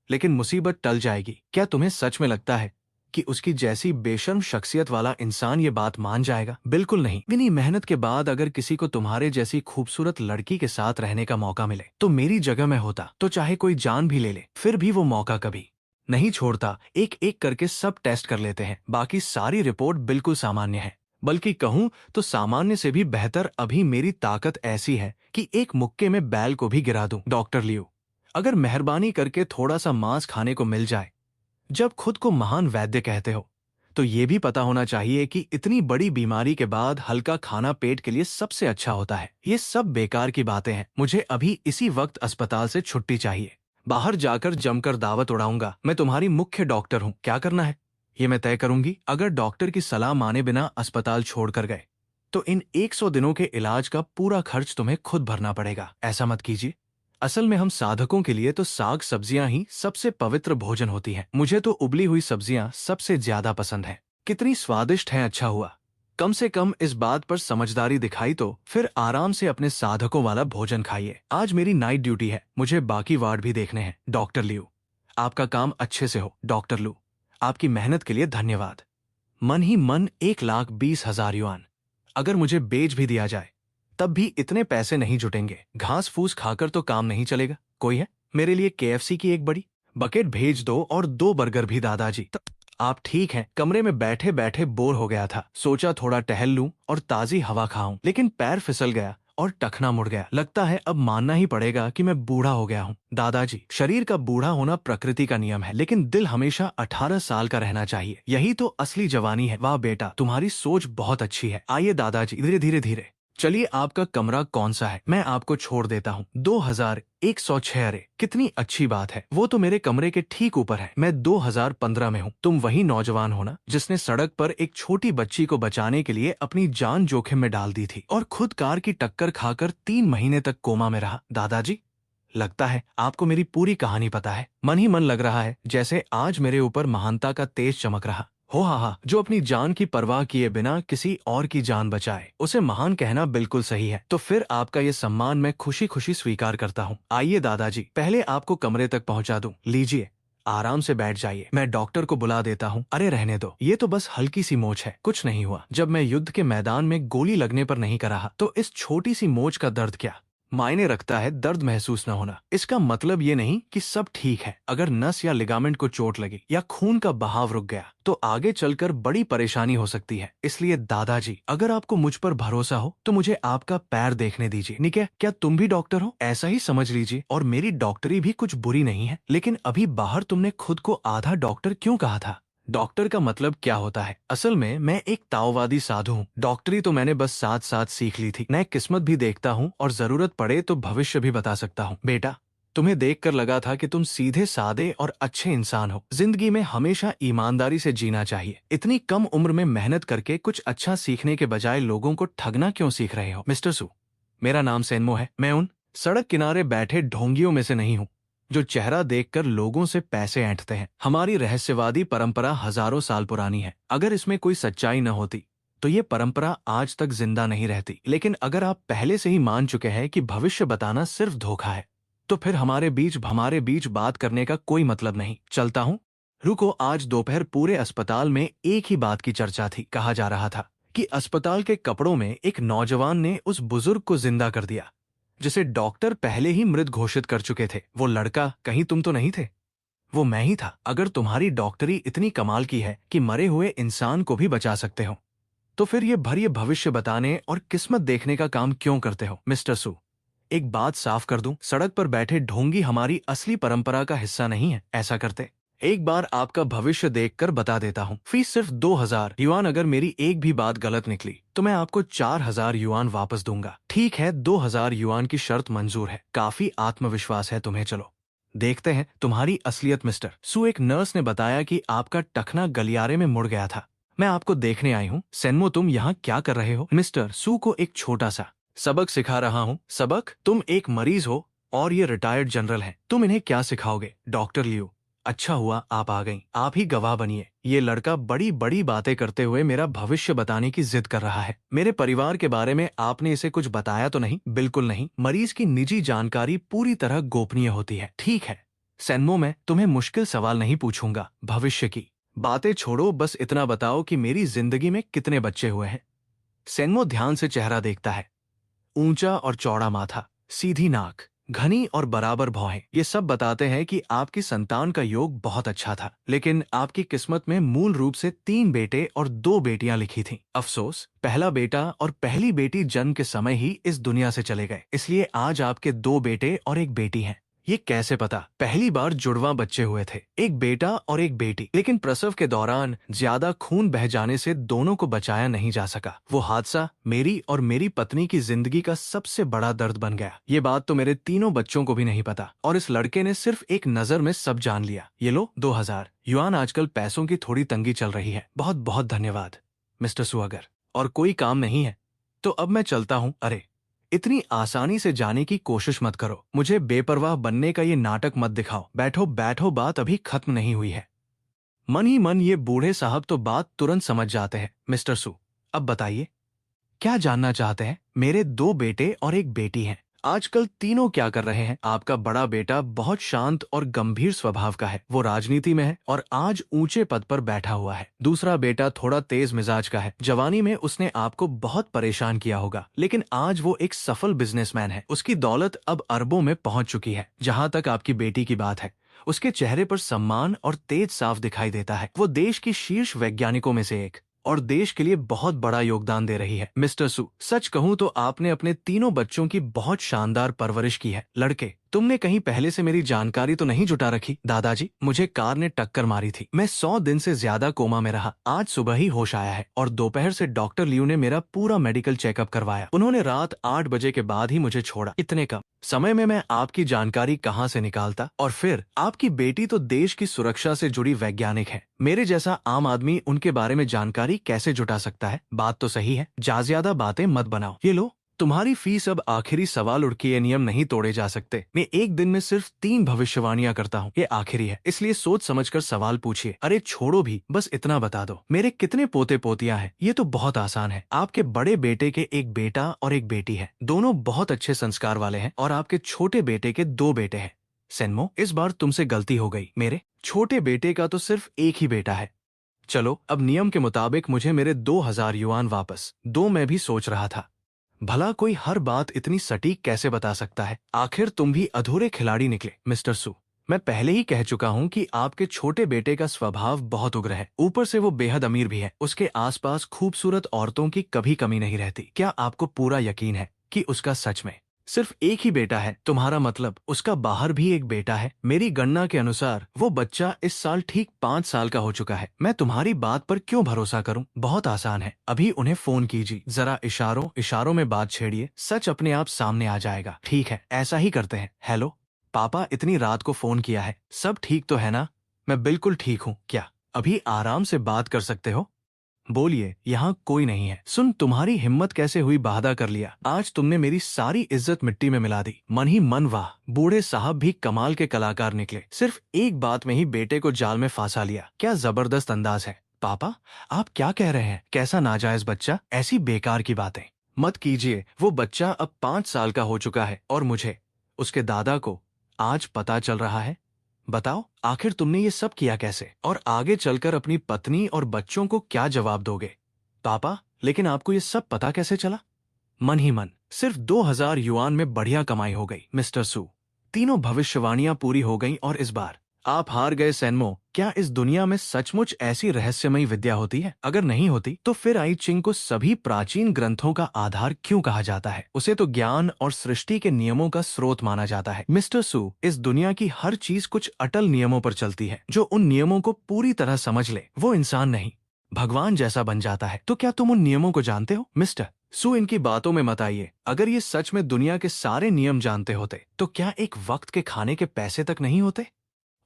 लेकिन मुसीबत टल जाएगी। क्या तुम्हें सच में लगता है कि उसकी जैसी बेशर्म शख्सियत वाला इंसान ये बात मान जाएगा? बिल्कुल नहीं। इतनी मेहनत के बाद अगर किसी को तुम्हारे जैसी खूबसूरत लड़की के साथ रहने का मौका मिले तो मेरी जगह में होता तो चाहे कोई जान भी ले ले फिर भी वो मौका कभी नहीं छोड़ता। एक एक करके सब टेस्ट कर लेते हैं, बाकी सारी रिपोर्ट बिल्कुल सामान्य है। बल्कि कहूं तो सामान्य से भी बेहतर। अभी मेरी ताकत ऐसी है कि एक मुक्के में बैल को भी गिरा दूं। डॉक्टर लियो, अगर मेहरबानी करके थोड़ा सा मांस खाने को मिल जाए। जब खुद को महान वैद्य कहते हो तो ये भी पता होना चाहिए कि इतनी बड़ी बीमारी के बाद हल्का खाना पेट के लिए सबसे अच्छा होता है। ये सब बेकार की बातें हैं। मुझे अभी इसी वक्त अस्पताल से छुट्टी चाहिए। बाहर जाकर जमकर दावत उड़ाऊंगा। मैं तुम्हारी मुख्य डॉक्टर हूँ। क्या करना है ये मैं तय करूंगी। अगर डॉक्टर की सलाह माने बिना अस्पताल छोड़कर गए तो इन 100 दिनों के इलाज का पूरा खर्च तुम्हें खुद भरना पड़ेगा। ऐसा मत कीजिए। असल में हम साधकों के लिए तो साग सब्जियां ही सबसे पवित्र भोजन होती हैं। मुझे तो उबली हुई सब्जियां सबसे ज्यादा पसंद हैं। कितनी स्वादिष्ट हैं। अच्छा हुआ कम से कम इस बात पर समझदारी दिखाई। तो फिर आराम से अपने साधकों वाला भोजन खाइए। आज मेरी नाइट ड्यूटी है, मुझे बाकी वार्ड भी देखने हैं। डॉक्टर लियू, आपका काम अच्छे से हो। डॉक्टर लू, आपकी मेहनत के लिए धन्यवाद। मन ही मन 1,20,000 युआन अगर मुझे बेच भी दिया जाए तब भी इतने पैसे नहीं जुटेंगे। घास फूस खाकर तो काम नहीं चलेगा। कोई है मेरे लिए KFC की एक बड़ी बकेट भेज दो और 2 बर्गर भी। दादाजी, आप ठीक हैं? कमरे में बैठे बैठे बोर हो गया था, सोचा थोड़ा टहल लूं और ताजी हवा खाऊं, लेकिन पैर फिसल गया और टखना मुड़ गया। लगता है अब मानना ही पड़ेगा कि मैं बूढ़ा हो गया हूँ। दादाजी, शरीर का बूढ़ा होना प्रकृति का नियम है, लेकिन दिल हमेशा 18 साल का रहना चाहिए। यही तो असली जवानी है। वाह बेटा, तुम्हारी सोच बहुत अच्छी है। आइए दादाजी, धीरे धीरे धीरे चलिए। आपका कमरा कौन सा है? मैं आपको छोड़ देता हूँ। 2106। अरे कितनी अच्छी बात है। वो तो मेरे कमरे के ठीक ऊपर है। मैं 2015 में हूँ। तुम वही नौजवान हो ना जिसने सड़क पर एक छोटी बच्ची को बचाने के लिए अपनी जान जोखिम में डाल दी थी और खुद कार की टक्कर खाकर 3 महीने तक कोमा में रहा? दादाजी, लगता है आपको मेरी पूरी कहानी पता है। मन ही मन लग रहा है जैसे आज मेरे ऊपर महानता का तेज चमक रहा हो। हाँ, जो अपनी जान की परवाह किए बिना किसी और की जान बचाए उसे महान कहना बिल्कुल सही है। तो फिर आपका ये सम्मान मैं खुशी खुशी स्वीकार करता हूँ। आइए दादाजी, पहले आपको कमरे तक पहुँचा दूं। लीजिए, आराम से बैठ जाइए। मैं डॉक्टर को बुला देता हूँ। अरे रहने दो, ये तो बस हल्की सी मोच है, कुछ नहीं हुआ। जब मैं युद्ध के मैदान में गोली लगने पर नहीं करा तो इस छोटी सी मोच का दर्द क्या मायने रखता है? दर्द महसूस न होना इसका मतलब ये नहीं कि सब ठीक है। अगर नस या लिगामेंट को चोट लगी या खून का बहाव रुक गया तो आगे चलकर बड़ी परेशानी हो सकती है। इसलिए दादाजी, अगर आपको मुझ पर भरोसा हो तो मुझे आपका पैर देखने दीजिए। निके, क्या तुम भी डॉक्टर हो? ऐसा ही समझ लीजिए। और मेरी डॉक्टरी भी कुछ बुरी नहीं है, लेकिन अभी बाहर तुमने खुद को आधा डॉक्टर क्यों कहा था? डॉक्टर का मतलब क्या होता है? असल में मैं एक ताओवादी साधु हूँ। डॉक्टरी तो मैंने बस साथ साथ सीख ली थी। मैं किस्मत भी देखता हूँ और जरूरत पड़े तो भविष्य भी बता सकता हूँ। बेटा, तुम्हें देखकर लगा था कि तुम सीधे सादे और अच्छे इंसान हो। जिंदगी में हमेशा ईमानदारी से जीना चाहिए। इतनी कम उम्र में मेहनत करके कुछ अच्छा सीखने के बजाय लोगों को ठगना क्यों सीख रहे हो? मिस्टर सू, मेरा नाम सेनमो है। मैं उन सड़क किनारे बैठे ढोंगियों में से नहीं हूँ जो चेहरा देखकर लोगों से पैसे ऐंठते हैं। हमारी रहस्यवादी परंपरा हजारों साल पुरानी है। अगर इसमें कोई सच्चाई न होती तो ये परंपरा आज तक जिंदा नहीं रहती। लेकिन अगर आप पहले से ही मान चुके हैं कि भविष्य बताना सिर्फ धोखा है तो फिर हमारे बीच बात करने का कोई मतलब नहीं। चलता हूँ। रुको, आज दोपहर पूरे अस्पताल में एक ही बात की चर्चा थी। कहा जा रहा था कि अस्पताल के कपड़ों में एक नौजवान ने उस बुजुर्ग को जिंदा कर दिया जिसे डॉक्टर पहले ही मृत घोषित कर चुके थे। वो लड़का कहीं तुम तो नहीं थे? वो मैं ही था। अगर तुम्हारी डॉक्टरी इतनी कमाल की है कि मरे हुए इंसान को भी बचा सकते हो तो फिर ये भविष्य बताने और किस्मत देखने का काम क्यों करते हो? मिस्टर सू, एक बात साफ कर दूं, सड़क पर बैठे ढोंगी हमारी असली परंपरा का हिस्सा नहीं है। ऐसा करते एक बार आपका भविष्य देखकर बता देता हूँ। फीस सिर्फ 2,000 युआन। अगर मेरी एक भी बात गलत निकली तो मैं आपको 4,000 युआन वापस दूंगा। ठीक है, 2,000 युआन की शर्त मंजूर है। काफी आत्मविश्वास है तुम्हें। चलो देखते हैं तुम्हारी असलियत मिस्टर सू। एक नर्स ने बताया कि आपका टखना गलियारे में मुड़ गया था। मैं आपको देखने आई हूँ। सेनमो, तुम यहाँ क्या कर रहे हो? मिस्टर सू को एक छोटा सा सबक सिखा रहा हूँ। सबक? तुम एक मरीज हो और ये रिटायर्ड जनरल हैं। तुम इन्हें क्या सिखाओगे? डॉक्टर लियो, अच्छा हुआ आप आ गईं। आप ही गवाह बनिए। ये लड़का बड़ी बड़ी बातें करते हुए मेरा भविष्य बताने की जिद कर रहा है। मेरे परिवार के बारे में आपने इसे कुछ बताया तो नहीं? बिल्कुल नहीं। मरीज की निजी जानकारी पूरी तरह गोपनीय होती है। ठीक है सेनमो, मैं तुम्हें मुश्किल सवाल नहीं पूछूंगा। भविष्य की बातें छोड़ो, बस इतना बताओ कि मेरी जिंदगी में कितने बच्चे हुए हैं। सेनमो ध्यान से चेहरा देखता है। ऊंचा और चौड़ा माथा, सीधी नाक, घनी और बराबर भौहें, ये सब बताते हैं कि आपकी संतान का योग बहुत अच्छा था। लेकिन आपकी किस्मत में मूल रूप से 3 बेटे और 2 बेटियां लिखी थीं। अफसोस, पहला बेटा और पहली बेटी जन्म के समय ही इस दुनिया से चले गए। इसलिए आज आपके 2 बेटे और एक बेटी हैं। ये कैसे पता? पहली बार जुड़वा बच्चे हुए थे, एक बेटा और एक बेटी। लेकिन प्रसव के दौरान ज्यादा खून बह जाने से दोनों को बचाया नहीं जा सका। वो हादसा मेरी और मेरी पत्नी की जिंदगी का सबसे बड़ा दर्द बन गया। ये बात तो मेरे तीनों बच्चों को भी नहीं पता और इस लड़के ने सिर्फ एक नजर में सब जान लिया। ये लो 2000 युआन। आजकल पैसों की थोड़ी तंगी चल रही है। बहुत बहुत धन्यवाद मिस्टर सुअगर। और कोई काम नहीं है तो अब मैं चलता हूँ। अरे, इतनी आसानी से जाने की कोशिश मत करो। मुझे बेपरवाह बनने का ये नाटक मत दिखाओ। बैठो बैठो, बात अभी खत्म नहीं हुई है। मन ही मन ये बूढ़े साहब तो बात तुरंत समझ जाते हैं। मिस्टर सू, अब बताइए क्या जानना चाहते हैं? मेरे 2 बेटे और एक बेटी हैं। आजकल तीनों क्या कर रहे हैं? आपका बड़ा बेटा बहुत शांत और गंभीर स्वभाव का है। वो राजनीति में है और आज ऊंचे पद पर बैठा हुआ है। दूसरा बेटा थोड़ा तेज मिजाज का है। जवानी में उसने आपको बहुत परेशान किया होगा, लेकिन आज वो एक सफल बिजनेसमैन है। उसकी दौलत अब अरबों में पहुंच चुकी है। जहां तक आपकी बेटी की बात है, उसके चेहरे पर सम्मान और तेज साफ दिखाई देता है। वो देश की शीर्ष वैज्ञानिकों में से एक और देश के लिए बहुत बड़ा योगदान दे रही है। मिस्टर सू, सच कहूं तो आपने अपने तीनों बच्चों की बहुत शानदार परवरिश की है। लड़के, तुमने कहीं पहले से मेरी जानकारी तो नहीं जुटा रखी? दादाजी, मुझे कार ने टक्कर मारी थी। मैं 100 दिन से ज्यादा कोमा में रहा। आज सुबह ही होश आया है और दोपहर से डॉक्टर लियू ने मेरा पूरा मेडिकल चेकअप करवाया। उन्होंने रात 8 बजे के बाद ही मुझे छोड़ा। इतने कम समय में मैं आपकी जानकारी कहाँ से निकालता? और फिर आपकी बेटी तो देश की सुरक्षा से जुड़ी वैज्ञानिक है। मेरे जैसा आम आदमी उनके बारे में जानकारी कैसे जुटा सकता है? बात तो सही है, ज्यादा बातें मत बनाओ। ये लो तुम्हारी फीस। अब आखिरी सवाल उठ के ये नियम नहीं तोड़े जा सकते। मैं एक दिन में सिर्फ 3 भविष्यवाणियां करता हूँ। ये आखिरी है, इसलिए सोच समझकर सवाल पूछिए। अरे छोड़ो भी, बस इतना बता दो मेरे कितने पोते पोतियां हैं? ये तो बहुत आसान है। आपके बड़े बेटे के एक बेटा और एक बेटी है। दोनों बहुत अच्छे संस्कार वाले हैं और आपके छोटे बेटे के 2 बेटे हैं। सेनमो, इस बार तुमसे गलती हो गई। मेरे छोटे बेटे का तो सिर्फ एक ही बेटा है। चलो, अब नियम के मुताबिक मुझे मेरे 2000 युआन वापस दो। मैं भी सोच रहा था, भला कोई हर बात इतनी सटीक कैसे बता सकता है? आखिर तुम भी अधूरे खिलाड़ी निकले। मिस्टर सू, मैं पहले ही कह चुका हूँ कि आपके छोटे बेटे का स्वभाव बहुत उग्र है। ऊपर से वो बेहद अमीर भी है। उसके आसपास खूबसूरत औरतों की कभी कमी नहीं रहती। क्या आपको पूरा यकीन है कि उसका सच में सिर्फ एक ही बेटा है? तुम्हारा मतलब उसका बाहर भी एक बेटा है? मेरी गणना के अनुसार वो बच्चा इस साल ठीक 5 साल का हो चुका है। मैं तुम्हारी बात पर क्यों भरोसा करूं? बहुत आसान है, अभी उन्हें फोन कीजिए। जरा इशारों इशारों में बात छेड़िए, सच अपने आप सामने आ जाएगा। ठीक है, ऐसा ही करते हैं। हेलो पापा, इतनी रात को फोन किया है, सब ठीक तो है ना? मैं बिल्कुल ठीक हूँ। क्या अभी आराम से बात कर सकते हो? बोलिए, यहाँ कोई नहीं है। सुन, तुम्हारी हिम्मत कैसे हुई? वादा कर लिया। आज तुमने मेरी सारी इज्जत मिट्टी में मिला दी। मन ही मन वाह, बूढ़े साहब भी कमाल के कलाकार निकले। सिर्फ एक बात में ही बेटे को जाल में फांसा लिया। क्या जबरदस्त अंदाज है। पापा, आप क्या कह रहे हैं? कैसा नाजायज बच्चा? ऐसी बेकार की बातें मत कीजिए। वो बच्चा अब 5 साल का हो चुका है और मुझे, उसके दादा को, आज पता चल रहा है। बताओ, आखिर तुमने ये सब किया कैसे? और आगे चलकर अपनी पत्नी और बच्चों को क्या जवाब दोगे? पापा, लेकिन आपको ये सब पता कैसे चला? मन ही मन, सिर्फ 2000 युआन में बढ़िया कमाई हो गई। मिस्टर सू, तीनों भविष्यवाणियां पूरी हो गईं और इस बार आप हार गए। सेनमो, क्या इस दुनिया में सचमुच ऐसी रहस्यमयी विद्या होती है? अगर नहीं होती तो फिर आई चिंग को सभी प्राचीन ग्रंथों का आधार क्यों कहा जाता है? उसे तो ज्ञान और सृष्टि के नियमों का स्रोत माना जाता है। मिस्टर सू, इस दुनिया की हर चीज कुछ अटल नियमों पर चलती है। जो उन नियमों को पूरी तरह समझ ले वो इंसान नहीं भगवान जैसा बन जाता है। तो क्या तुम उन नियमों को जानते हो मिस्टर सू? इनकी बातों में मत आइए। अगर ये सच में दुनिया के सारे नियम जानते होते तो क्या एक वक्त के खाने के पैसे तक नहीं होते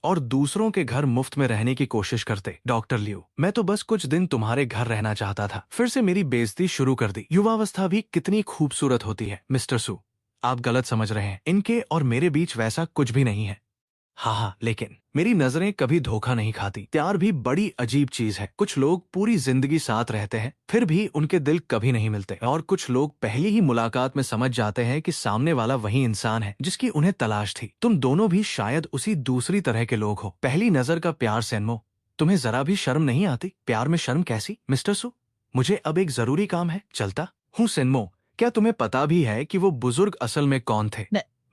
और दूसरों के घर मुफ्त में रहने की कोशिश करते? डॉक्टर लियो, मैं तो बस कुछ दिन तुम्हारे घर रहना चाहता था, फिर से मेरी बेइज्जती शुरू कर दी। युवावस्था भी कितनी खूबसूरत होती है मिस्टर सू। आप गलत समझ रहे हैं। इनके और मेरे बीच वैसा कुछ भी नहीं है। हाँ हाँ, लेकिन मेरी नजरें कभी धोखा नहीं खाती। प्यार भी बड़ी अजीब चीज है। कुछ लोग पूरी जिंदगी साथ रहते हैं फिर भी उनके दिल कभी नहीं मिलते, और कुछ लोग पहली ही मुलाकात में समझ जाते हैं कि सामने वाला वही इंसान है जिसकी उन्हें तलाश थी। तुम दोनों भी शायद उसी दूसरी तरह के लोग हो। पहली नजर का प्यार। सेनमो, तुम्हें जरा भी शर्म नहीं आती? प्यार में शर्म कैसी? मिस्टर सू, मुझे अब एक जरूरी काम है, चलता हूँ। सेनमो, क्या तुम्हें पता भी है कि वो बुजुर्ग असल में कौन थे?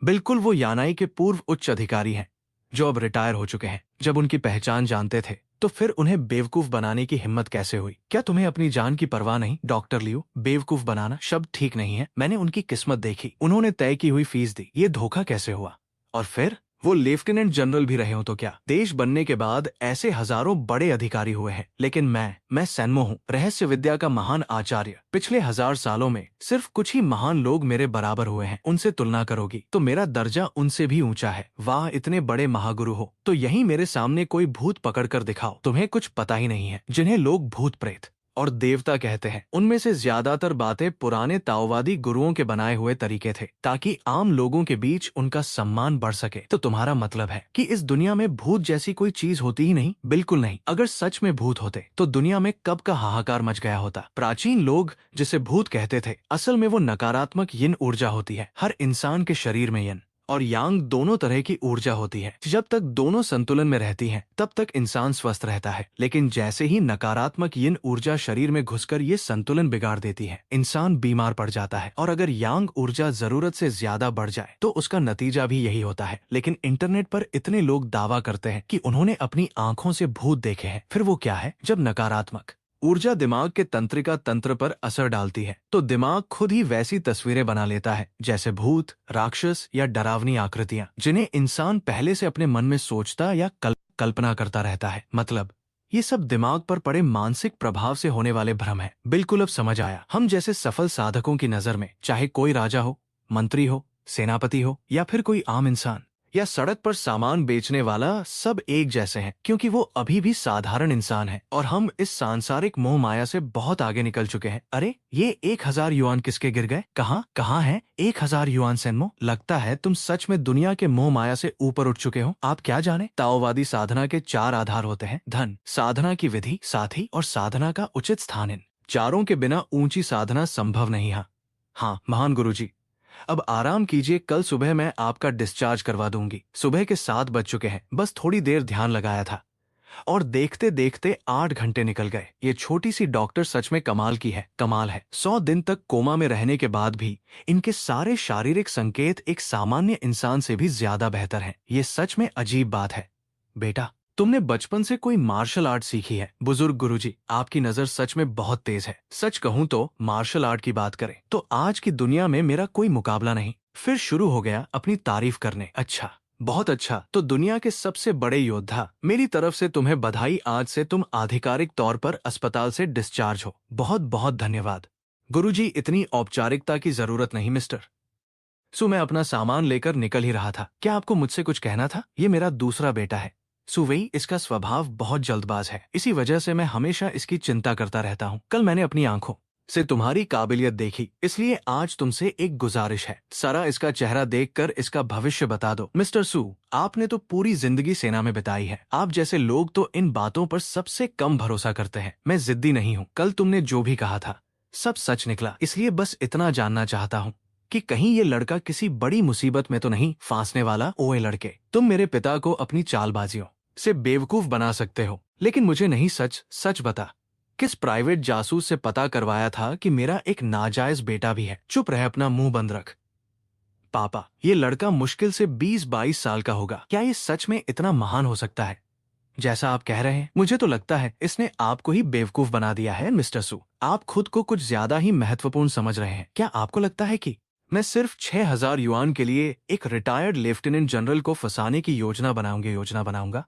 बिल्कुल, वो यानाई के पूर्व उच्च अधिकारी हैं जो अब रिटायर हो चुके हैं। जब उनकी पहचान जानते थे तो फिर उन्हें बेवकूफ बनाने की हिम्मत कैसे हुई? क्या तुम्हें अपनी जान की परवाह नहीं? डॉक्टर लियो, बेवकूफ बनाना शब्द ठीक नहीं है। मैंने उनकी किस्मत देखी, उन्होंने तय की हुई फीस दी। ये धोखा कैसे हुआ? और फिर वो लेफ्टिनेंट जनरल भी रहे हो तो क्या? देश बनने के बाद ऐसे हजारों बड़े अधिकारी हुए हैं, लेकिन मैं सेनमो हूँ, रहस्य विद्या का महान आचार्य। पिछले 1000 सालों में सिर्फ कुछ ही महान लोग मेरे बराबर हुए हैं। उनसे तुलना करोगी तो मेरा दर्जा उनसे भी ऊंचा है। वाह, इतने बड़े महागुरु हो तो यही मेरे सामने कोई भूत पकड़ कर दिखाओ। तुम्हें कुछ पता ही नहीं है। जिन्हें लोग भूत प्रेत और देवता कहते हैं, उनमें से ज्यादातर बातें पुराने ताओवादी गुरुओं के बनाए हुए तरीके थे ताकि आम लोगों के बीच उनका सम्मान बढ़ सके। तो तुम्हारा मतलब है कि इस दुनिया में भूत जैसी कोई चीज होती ही नहीं? बिल्कुल नहीं। अगर सच में भूत होते तो दुनिया में कब का हाहाकार मच गया होता। प्राचीन लोग जिसे भूत कहते थे, असल में वो नकारात्मक यिन ऊर्जा होती है। हर इंसान के शरीर में यिन और यांग दोनों तरह की ऊर्जा होती है। जब तक दोनों संतुलन में रहती हैं, तब तक इंसान स्वस्थ रहता है। लेकिन जैसे ही नकारात्मक यिन ऊर्जा शरीर में घुसकर ये संतुलन बिगाड़ देती है, इंसान बीमार पड़ जाता है। और अगर यांग ऊर्जा जरूरत से ज्यादा बढ़ जाए तो उसका नतीजा भी यही होता है। लेकिन इंटरनेट पर इतने लोग दावा करते हैं कि उन्होंने अपनी आंखों से भूत देखे हैं। फिर वो क्या है? जब नकारात्मक ऊर्जा दिमाग के तंत्रिका तंत्र पर असर डालती है तो दिमाग खुद ही वैसी तस्वीरें बना लेता है, जैसे भूत, राक्षस या डरावनी आकृतियां, जिन्हें इंसान पहले से अपने मन में सोचता या कल्पना करता रहता है। मतलब ये सब दिमाग पर पड़े मानसिक प्रभाव से होने वाले भ्रम है। बिल्कुल, अब समझ आया। हम जैसे सफल साधकों की नजर में चाहे कोई राजा हो, मंत्री हो, सेनापति हो या फिर कोई आम इंसान या सड़क पर सामान बेचने वाला, सब एक जैसे हैं क्योंकि वो अभी भी साधारण इंसान है। और हम इस सांसारिक मोह माया से बहुत आगे निकल चुके हैं। अरे, ये 1000 युआन किसके गिर गए? कहाँ है 1000 युआन? सेनमो, लगता है तुम सच में दुनिया के मोह माया से ऊपर उठ चुके हो। आप क्या जाने, ताओवादी साधना के 4 आधार होते हैं: धन, साधना की विधि, साथी और साधना का उचित स्थान। इन चारों के बिना ऊंची साधना संभव नहीं है। हाँ महान गुरुजी, अब आराम कीजिए, कल सुबह मैं आपका डिस्चार्ज करवा दूंगी। सुबह के 7 बज चुके हैं, बस थोड़ी देर ध्यान लगाया था और देखते देखते 8 घंटे निकल गए। ये छोटी सी डॉक्टर सच में कमाल की है। कमाल है, 100 दिन तक कोमा में रहने के बाद भी इनके सारे शारीरिक संकेत एक सामान्य इंसान से भी ज्यादा बेहतर हैं। ये सच में अजीब बात है। बेटा, तुमने बचपन से कोई मार्शल आर्ट सीखी है? बुजुर्ग गुरुजी, आपकी नजर सच में बहुत तेज है। सच कहूं तो मार्शल आर्ट की बात करें तो आज की दुनिया में मेरा कोई मुकाबला नहीं। फिर शुरू हो गया अपनी तारीफ करने। अच्छा, बहुत अच्छा। तो दुनिया के सबसे बड़े योद्धा, मेरी तरफ से तुम्हें बधाई। आज से तुम आधिकारिक तौर पर अस्पताल से डिस्चार्ज हो। बहुत बहुत धन्यवाद गुरुजी। इतनी औपचारिकता की जरूरत नहीं मिस्टर सु। मैं अपना सामान लेकर निकल ही रहा था। क्या आपको मुझसे कुछ कहना था? ये मेरा दूसरा बेटा है सुवेई। इसका स्वभाव बहुत जल्दबाज है, इसी वजह से मैं हमेशा इसकी चिंता करता रहता हूँ। कल मैंने अपनी आंखों से तुम्हारी काबिलियत देखी, इसलिए आज तुमसे एक गुजारिश है। सारा, इसका चेहरा देखकर इसका भविष्य बता दो। मिस्टर सू, आपने तो पूरी जिंदगी सेना में बिताई है। आप जैसे लोग तो इन बातों पर सबसे कम भरोसा करते हैं। मैं जिद्दी नहीं हूँ। कल तुमने जो भी कहा था सब सच निकला, इसलिए बस इतना जानना चाहता हूँ कि कहीं ये लड़का किसी बड़ी मुसीबत में तो नहीं फांसने वाला। ओए लड़के, तुम मेरे पिता को अपनी चालबाजियों से बेवकूफ बना सकते हो, लेकिन मुझे नहीं। सच सच बता, किस प्राइवेट जासूस से पता करवाया था कि मेरा एक नाजायज बेटा भी है? चुप रह, अपना मुंह बंद रख। पापा, ये लड़का मुश्किल से 20-22 साल का होगा। क्या ये सच में इतना महान हो सकता है जैसा आप कह रहे हैं? मुझे तो लगता है इसने आपको ही बेवकूफ बना दिया है। मिस्टर सू, आप खुद को कुछ ज्यादा ही महत्वपूर्ण समझ रहे हैं। क्या आपको लगता है कि मैं सिर्फ 6000 युआन के लिए एक रिटायर्ड लेफ्टिनेंट जनरल को फंसाने की योजना बनाऊंगा?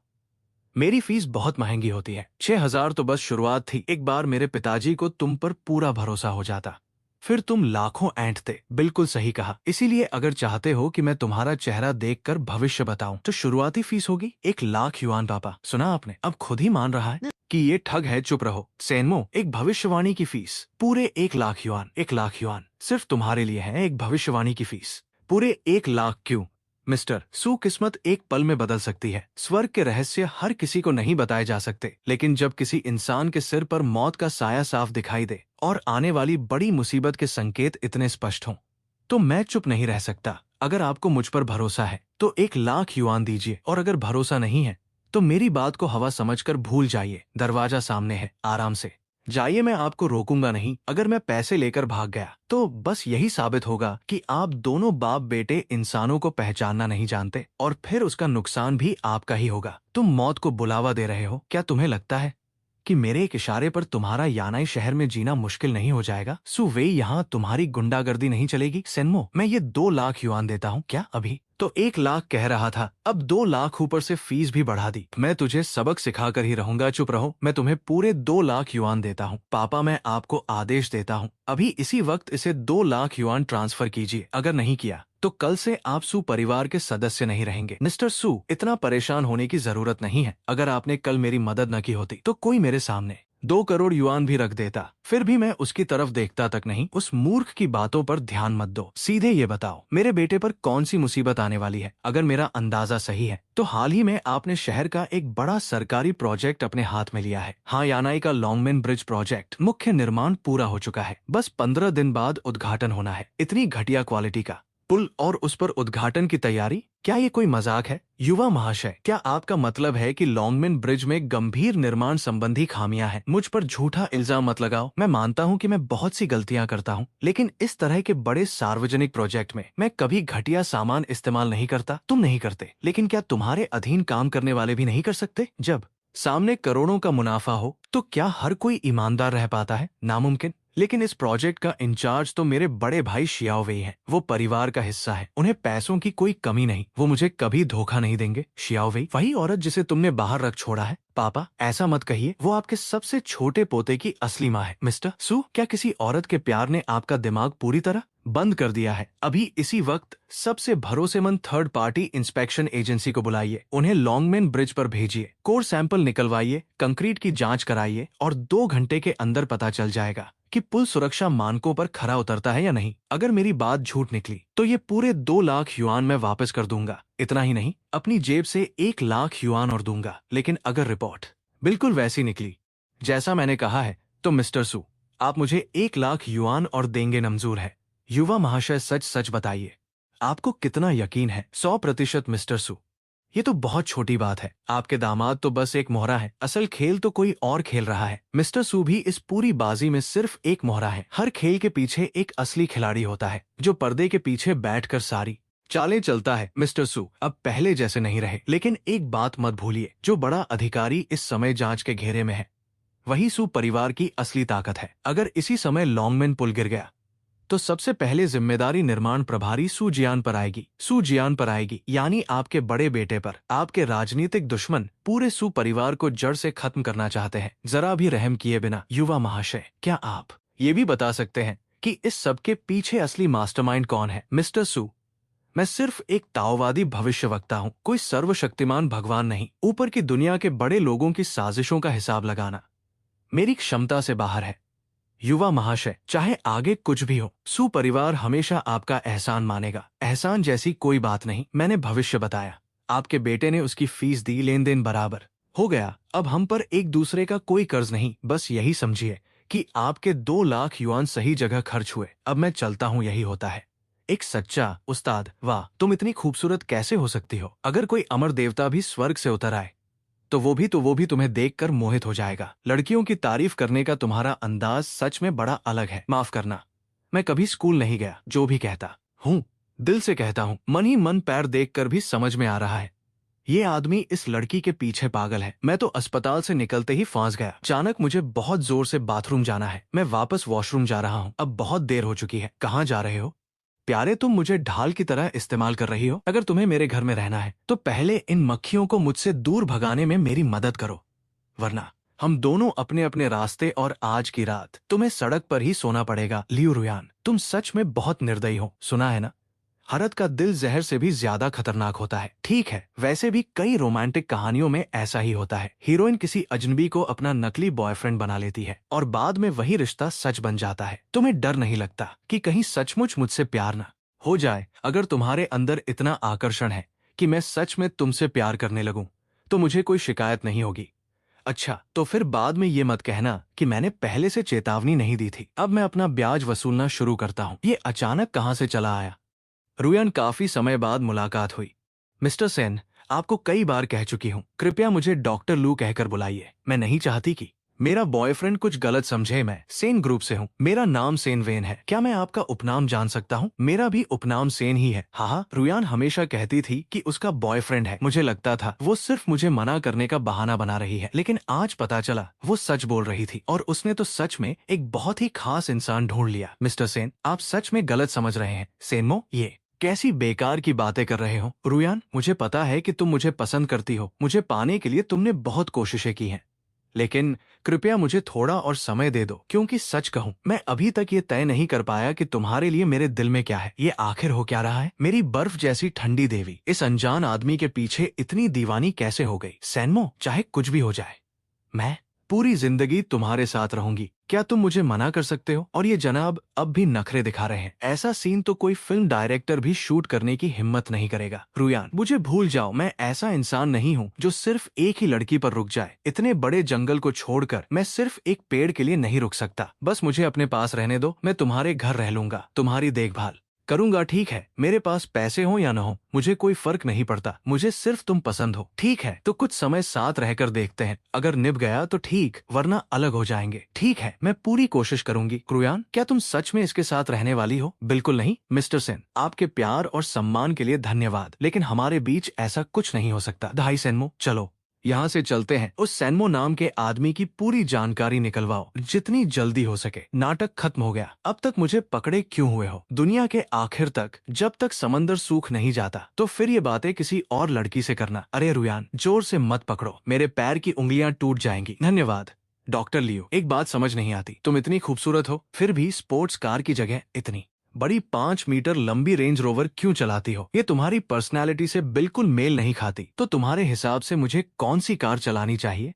मेरी फीस बहुत महंगी होती है, 6,000 तो बस शुरुआत थी। एक बार मेरे पिताजी को तुम पर पूरा भरोसा हो जाता, फिर तुम लाखों ऐंठते। बिल्कुल सही कहा। इसीलिए अगर चाहते हो कि मैं तुम्हारा चेहरा देखकर भविष्य बताऊं, तो शुरुआती फीस होगी 1 लाख युआन। पापा, सुना आपने? अब खुद ही मान रहा है कि ये ठग है। चुप रहो सेनमो। एक भविष्यवाणी की फीस पूरे 1 लाख युआन। 1 लाख युआन सिर्फ तुम्हारे लिए है। एक भविष्यवाणी की फीस पूरे 1 लाख क्यों? मिस्टर सू, किस्मत एक पल में बदल सकती है। स्वर्ग के रहस्य हर किसी को नहीं बताए जा सकते, लेकिन जब किसी इंसान के सिर पर मौत का साया साफ दिखाई दे और आने वाली बड़ी मुसीबत के संकेत इतने स्पष्ट हों, तो मैं चुप नहीं रह सकता। अगर आपको मुझ पर भरोसा है तो 1 लाख युआन दीजिए, और अगर भरोसा नहीं है तो मेरी बात को हवा समझकर भूल जाइए। दरवाजा सामने है, आराम से जाइए, मैं आपको रोकूंगा नहीं। अगर मैं पैसे लेकर भाग गया तो बस यही साबित होगा कि आप दोनों बाप बेटे इंसानों को पहचानना नहीं जानते, और फिर उसका नुकसान भी आपका ही होगा। तुम मौत को बुलावा दे रहे हो। क्या तुम्हें लगता है कि मेरे एक इशारे पर तुम्हारा यानाई शहर में जीना मुश्किल नहीं हो जाएगा? सुवेई, यहाँ तुम्हारी गुंडागर्दी नहीं चलेगी। सेनमो, मैं ये 2 लाख युआन देता हूँ। क्या अभी तो 1 लाख कह रहा था, अब 2 लाख ऊपर से फीस भी बढ़ा दी। मैं तुझे सबक सिखाकर ही रहूंगा। चुप रहो। मैं तुम्हें पूरे 2 लाख युआन देता हूँ। पापा, मैं आपको आदेश देता हूँ, अभी इसी वक्त इसे 2 लाख युआन ट्रांसफर कीजिए। अगर नहीं किया तो कल से आप सू परिवार के सदस्य नहीं रहेंगे। मिस्टर सू, इतना परेशान होने की जरूरत नहीं है। अगर आपने कल मेरी मदद न की होती तो कोई मेरे सामने 2 करोड़ युआन भी रख देता, फिर भी मैं उसकी तरफ देखता तक नहीं। उस मूर्ख की बातों पर ध्यान मत दो। सीधे ये बताओ, मेरे बेटे पर कौन सी मुसीबत आने वाली है? अगर मेरा अंदाजा सही है तो हाल ही में आपने शहर का एक बड़ा सरकारी प्रोजेक्ट अपने हाथ में लिया है। हाँ, यानाई का लॉन्गमेन ब्रिज प्रोजेक्ट मुख्य निर्माण पूरा हो चुका है। बस 15 दिन बाद उद्घाटन होना है। इतनी घटिया क्वालिटी का पुल और उस पर उद्घाटन की तैयारी? क्या ये कोई मजाक है? युवा महाशय, क्या आपका मतलब है कि लॉन्गमेन ब्रिज में गंभीर निर्माण संबंधी खामियां हैं? मुझ पर झूठा इल्जाम मत लगाओ। मैं मानता हूं कि मैं बहुत सी गलतियां करता हूं, लेकिन इस तरह के बड़े सार्वजनिक प्रोजेक्ट में मैं कभी घटिया सामान इस्तेमाल नहीं करता। तुम नहीं करते, लेकिन क्या तुम्हारे अधीन काम करने वाले भी नहीं कर सकते? जब सामने करोड़ों का मुनाफा हो तो क्या हर कोई ईमानदार रह पाता है? नामुमकिन। लेकिन इस प्रोजेक्ट का इंचार्ज तो मेरे बड़े भाई शियाओ वेई हैं। वो परिवार का हिस्सा है, उन्हें पैसों की कोई कमी नहीं। वो मुझे कभी धोखा नहीं देंगे। शियाओ वेई, वही औरत जिसे तुमने बाहर रख छोड़ा है? पापा, ऐसा मत कहिए। वो आपके सबसे छोटे पोते की असली माँ है। मिस्टर सू, क्या किसी औरत के प्यार ने आपका दिमाग पूरी तरह बंद कर दिया है? अभी इसी वक्त सबसे भरोसेमंद थर्ड पार्टी इंस्पेक्शन एजेंसी को बुलाइए, उन्हें लॉन्गमेन ब्रिज पर भेजिए, कोर सैंपल निकलवाइए, कंक्रीट की जांच कराइए, और 2 घंटे के अंदर पता चल जाएगा कि पुल सुरक्षा मानकों पर खरा उतरता है या नहीं। अगर मेरी बात झूठ निकली तो ये पूरे 2 लाख युआन मैं वापस कर दूंगा। इतना ही नहीं, अपनी जेब से 1 लाख युआन और दूंगा। लेकिन अगर रिपोर्ट बिल्कुल वैसी निकली जैसा मैंने कहा है, तो मिस्टर सू, आप मुझे 1 लाख युआन और देंगे मंजूर है? युवा महाशय, सच सच बताइए, आपको कितना यकीन है? 100% मिस्टर सू। ये तो बहुत छोटी बात है। आपके दामाद तो बस एक मोहरा है, असल खेल तो कोई और खेल रहा है। मिस्टर सू भी इस पूरी बाजी में सिर्फ एक मोहरा है। हर खेल के पीछे एक असली खिलाड़ी होता है, जो पर्दे के पीछे बैठकर सारी चालें चलता है। मिस्टर सू अब पहले जैसे नहीं रहे, लेकिन एक बात मत भूलिए, जो बड़ा अधिकारी इस समय जांच के घेरे में है, वही सू परिवार की असली ताकत है। अगर इसी समय लॉन्गमेन पुल गिर गया तो सबसे पहले जिम्मेदारी निर्माण प्रभारी सू जियान पर आएगी। सू जियान पर आएगी, यानी आपके बड़े बेटे पर। आपके राजनीतिक दुश्मन पूरे सू परिवार को जड़ से खत्म करना चाहते हैं, जरा भी रहम किए बिना। युवा महाशय, क्या आप ये भी बता सकते हैं कि इस सब के पीछे असली मास्टरमाइंड कौन है? मिस्टर सू, मैं सिर्फ एक ताओवादी भविष्यवक्ता हूँ, कोई सर्वशक्तिमान भगवान नहीं। ऊपर की दुनिया के बड़े लोगों की साजिशों का हिसाब लगाना मेरी क्षमता से बाहर है। युवा महाशय, चाहे आगे कुछ भी हो, सू परिवार हमेशा आपका एहसान मानेगा। एहसान जैसी कोई बात नहीं, मैंने भविष्य बताया, आपके बेटे ने उसकी फीस दी, लेन देन बराबर हो गया। अब हम पर एक दूसरे का कोई कर्ज नहीं। बस यही समझिए कि आपके 2 लाख युआन सही जगह खर्च हुए। अब मैं चलता हूँ। यही होता है एक सच्चा उस्ताद। वाह, तुम इतनी खूबसूरत कैसे हो सकती हो? अगर कोई अमर देवता भी स्वर्ग से उतर आए तो वो भी तुम्हें देखकर मोहित हो जाएगा। लड़कियों की तारीफ करने का तुम्हारा अंदाज सच में बड़ा अलग है। माफ करना, मैं कभी स्कूल नहीं गया। जो भी कहता हूँ दिल से कहता हूँ। मन ही मन पैर देखकर भी समझ में आ रहा है, ये आदमी इस लड़की के पीछे पागल है। मैं तो अस्पताल से निकलते ही फंस गया। अचानक मुझे बहुत जोर से बाथरूम जाना है। मैं वापस वॉशरूम जा रहा हूँ। अब बहुत देर हो चुकी है। कहाँ जा रहे हो? प्यारे, तुम मुझे ढाल की तरह इस्तेमाल कर रही हो। अगर तुम्हें मेरे घर में रहना है तो पहले इन मक्खियों को मुझसे दूर भगाने में मेरी मदद करो, वरना हम दोनों अपने अपने रास्ते और आज की रात तुम्हें सड़क पर ही सोना पड़ेगा। लियू रुयान, तुम सच में बहुत निर्दयी हो। सुना है ना, हरत का दिल जहर से भी ज्यादा खतरनाक होता है। ठीक है, वैसे भी कई रोमांटिक कहानियों में ऐसा ही होता है। हीरोइन किसी अजनबी को अपना नकली बॉयफ्रेंड बना लेती है और बाद में वही रिश्ता सच बन जाता है। तुम्हें डर नहीं लगता कि कहीं सचमुच मुझसे प्यार ना हो जाए? अगर तुम्हारे अंदर इतना आकर्षण है कि मैं सच में तुमसे प्यार करने लगूं, तो मुझे कोई शिकायत नहीं होगी। अच्छा, तो फिर बाद में ये मत कहना कि मैंने पहले से चेतावनी नहीं दी थी। अब मैं अपना ब्याज वसूलना शुरू करता हूँ। ये अचानक कहाँ से चला आया? रुयान, काफी समय बाद मुलाकात हुई। मिस्टर सेन, आपको कई बार कह चुकी हूँ, कृपया मुझे डॉक्टर लू कहकर बुलाइए। मैं नहीं चाहती कि मेरा बॉयफ्रेंड कुछ गलत समझे। मैं सेन ग्रुप से हूँ, मेरा नाम सेन वेन है। क्या मैं आपका उपनाम जान सकता हूँ? मेरा भी उपनाम सेन ही है। हाँ, रुयान हमेशा कहती थी कि उसका बॉयफ्रेंड है। मुझे लगता था वो सिर्फ मुझे मना करने का बहाना बना रही है, लेकिन आज पता चला वो सच बोल रही थी और उसने तो सच में एक बहुत ही खास इंसान ढूंढ लिया। मिस्टर सेन, आप सच में गलत समझ रहे हैं। सेनमो, ये कैसी बेकार की बातें कर रहे हो? रुयान, मुझे पता है कि तुम मुझे पसंद करती हो। मुझे पाने के लिए तुमने बहुत कोशिशें की हैं, लेकिन कृपया मुझे थोड़ा और समय दे दो, क्योंकि सच कहूं, मैं अभी तक ये तय नहीं कर पाया कि तुम्हारे लिए मेरे दिल में क्या है। ये आखिर हो क्या रहा है? मेरी बर्फ जैसी ठंडी देवी इस अनजान आदमी के पीछे इतनी दीवानी कैसे हो गई? सैनमो, चाहे कुछ भी हो जाए, मैं पूरी जिंदगी तुम्हारे साथ रहूंगी। क्या तुम मुझे मना कर सकते हो? और ये जनाब अब भी नखरे दिखा रहे हैं। ऐसा सीन तो कोई फिल्म डायरेक्टर भी शूट करने की हिम्मत नहीं करेगा। रुयान, मुझे भूल जाओ, मैं ऐसा इंसान नहीं हूँ जो सिर्फ एक ही लड़की पर रुक जाए। इतने बड़े जंगल को छोड़कर मैं सिर्फ एक पेड़ के लिए नहीं रुक सकता। बस मुझे अपने पास रहने दो। मैं तुम्हारे घर रह लूंगा, तुम्हारी देखभाल करूंगा। ठीक है, मेरे पास पैसे हो या न हो, मुझे कोई फर्क नहीं पड़ता। मुझे सिर्फ तुम पसंद हो। ठीक है, तो कुछ समय साथ रहकर देखते हैं। अगर निभ गया तो ठीक, वरना अलग हो जाएंगे। ठीक है, मैं पूरी कोशिश करूंगी। रुयान, क्या तुम सच में इसके साथ रहने वाली हो? बिल्कुल नहीं। मिस्टर सेन, आपके प्यार और सम्मान के लिए धन्यवाद, लेकिन हमारे बीच ऐसा कुछ नहीं हो सकता। धाई सेनमो, चलो यहाँ से चलते हैं। उस सैनमो नाम के आदमी की पूरी जानकारी निकलवाओ, जितनी जल्दी हो सके। नाटक खत्म हो गया। अब तक मुझे पकड़े क्यों हुए हो? दुनिया के आखिर तक जब तक समंदर सूख नहीं जाता, तो फिर ये बातें किसी और लड़की से करना। अरे रुयान, जोर से मत पकड़ो, मेरे पैर की उंगलियां टूट जाएंगी। धन्यवाद। डॉक्टर लियो, एक बात समझ नहीं आती, तुम इतनी खूबसूरत हो, फिर भी स्पोर्ट्स कार की जगह इतनी बड़ी 5 मीटर लंबी रेंज रोवर क्यों चलाती हो? ये तुम्हारी पर्सनैलिटी से बिल्कुल मेल नहीं खाती। तो तुम्हारे हिसाब से मुझे कौन सी कार चलानी चाहिए?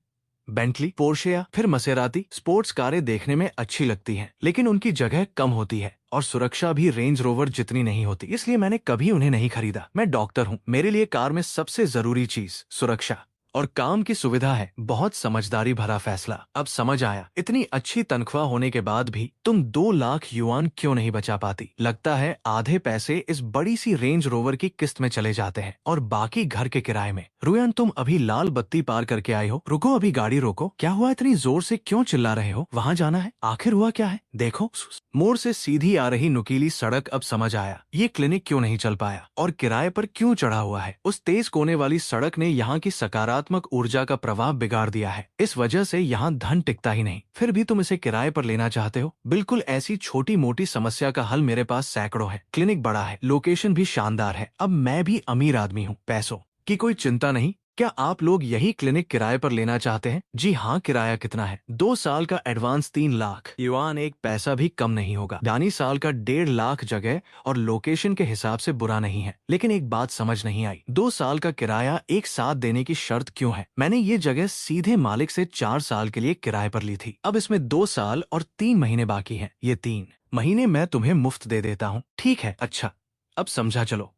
बेंटली, पोर्शे या फिर मसेराती? स्पोर्ट्स कारें देखने में अच्छी लगती हैं, लेकिन उनकी जगह कम होती है और सुरक्षा भी रेंज रोवर जितनी नहीं होती, इसलिए मैंने कभी उन्हें नहीं खरीदा। मैं डॉक्टर हूँ, मेरे लिए कार में सबसे जरूरी चीज सुरक्षा और काम की सुविधा है। बहुत समझदारी भरा फैसला। अब समझ आया, इतनी अच्छी तनख्वाह होने के बाद भी तुम 2 लाख युआन क्यों नहीं बचा पाती? लगता है आधे पैसे इस बड़ी सी रेंज रोवर की किस्त में चले जाते हैं और बाकी घर के किराए में। रुयान, तुम अभी लाल बत्ती पार करके आई हो। रुको, अभी गाड़ी रोको। क्या हुआ? इतनी जोर से क्यों चिल्ला रहे हो? वहाँ जाना है? आखिर हुआ क्या है? देखो, मोड़ से सीधी आ रही नुकीली सड़क। अब समझ आया ये क्लिनिक क्यों नहीं चल पाया और किराए पर क्यों चढ़ा हुआ है। उस तेज कोने वाली सड़क ने यहाँ की सकारात्मक ऊर्जा का प्रवाह बिगाड़ दिया है। इस वजह से यहाँ धन टिकता ही नहीं। फिर भी तुम इसे किराए पर लेना चाहते हो? बिल्कुल ऐसी छोटी मोटी समस्या का हल मेरे पास सैकड़ों है। क्लिनिक बड़ा है, लोकेशन भी शानदार है। अब मैं भी अमीर आदमी हूँ, पैसों की कोई चिंता नहीं। क्या आप लोग यही क्लिनिक किराए पर लेना चाहते हैं? जी हाँ। किराया कितना है? 2 साल का एडवांस 3 लाख युआन, एक पैसा भी कम नहीं होगा। यानी साल का 1.5 लाख। जगह और लोकेशन के हिसाब से बुरा नहीं है, लेकिन एक बात समझ नहीं आई, 2 साल का किराया एक साथ देने की शर्त क्यों है? मैंने ये जगह सीधे मालिक से 4 साल के लिए किराए पर ली थी। अब इसमें 2 साल और 3 महीने बाकी हैं। ये 3 महीने मैं तुम्हें मुफ्त दे देता हूँ। ठीक है? अच्छा, अब समझा। चलो,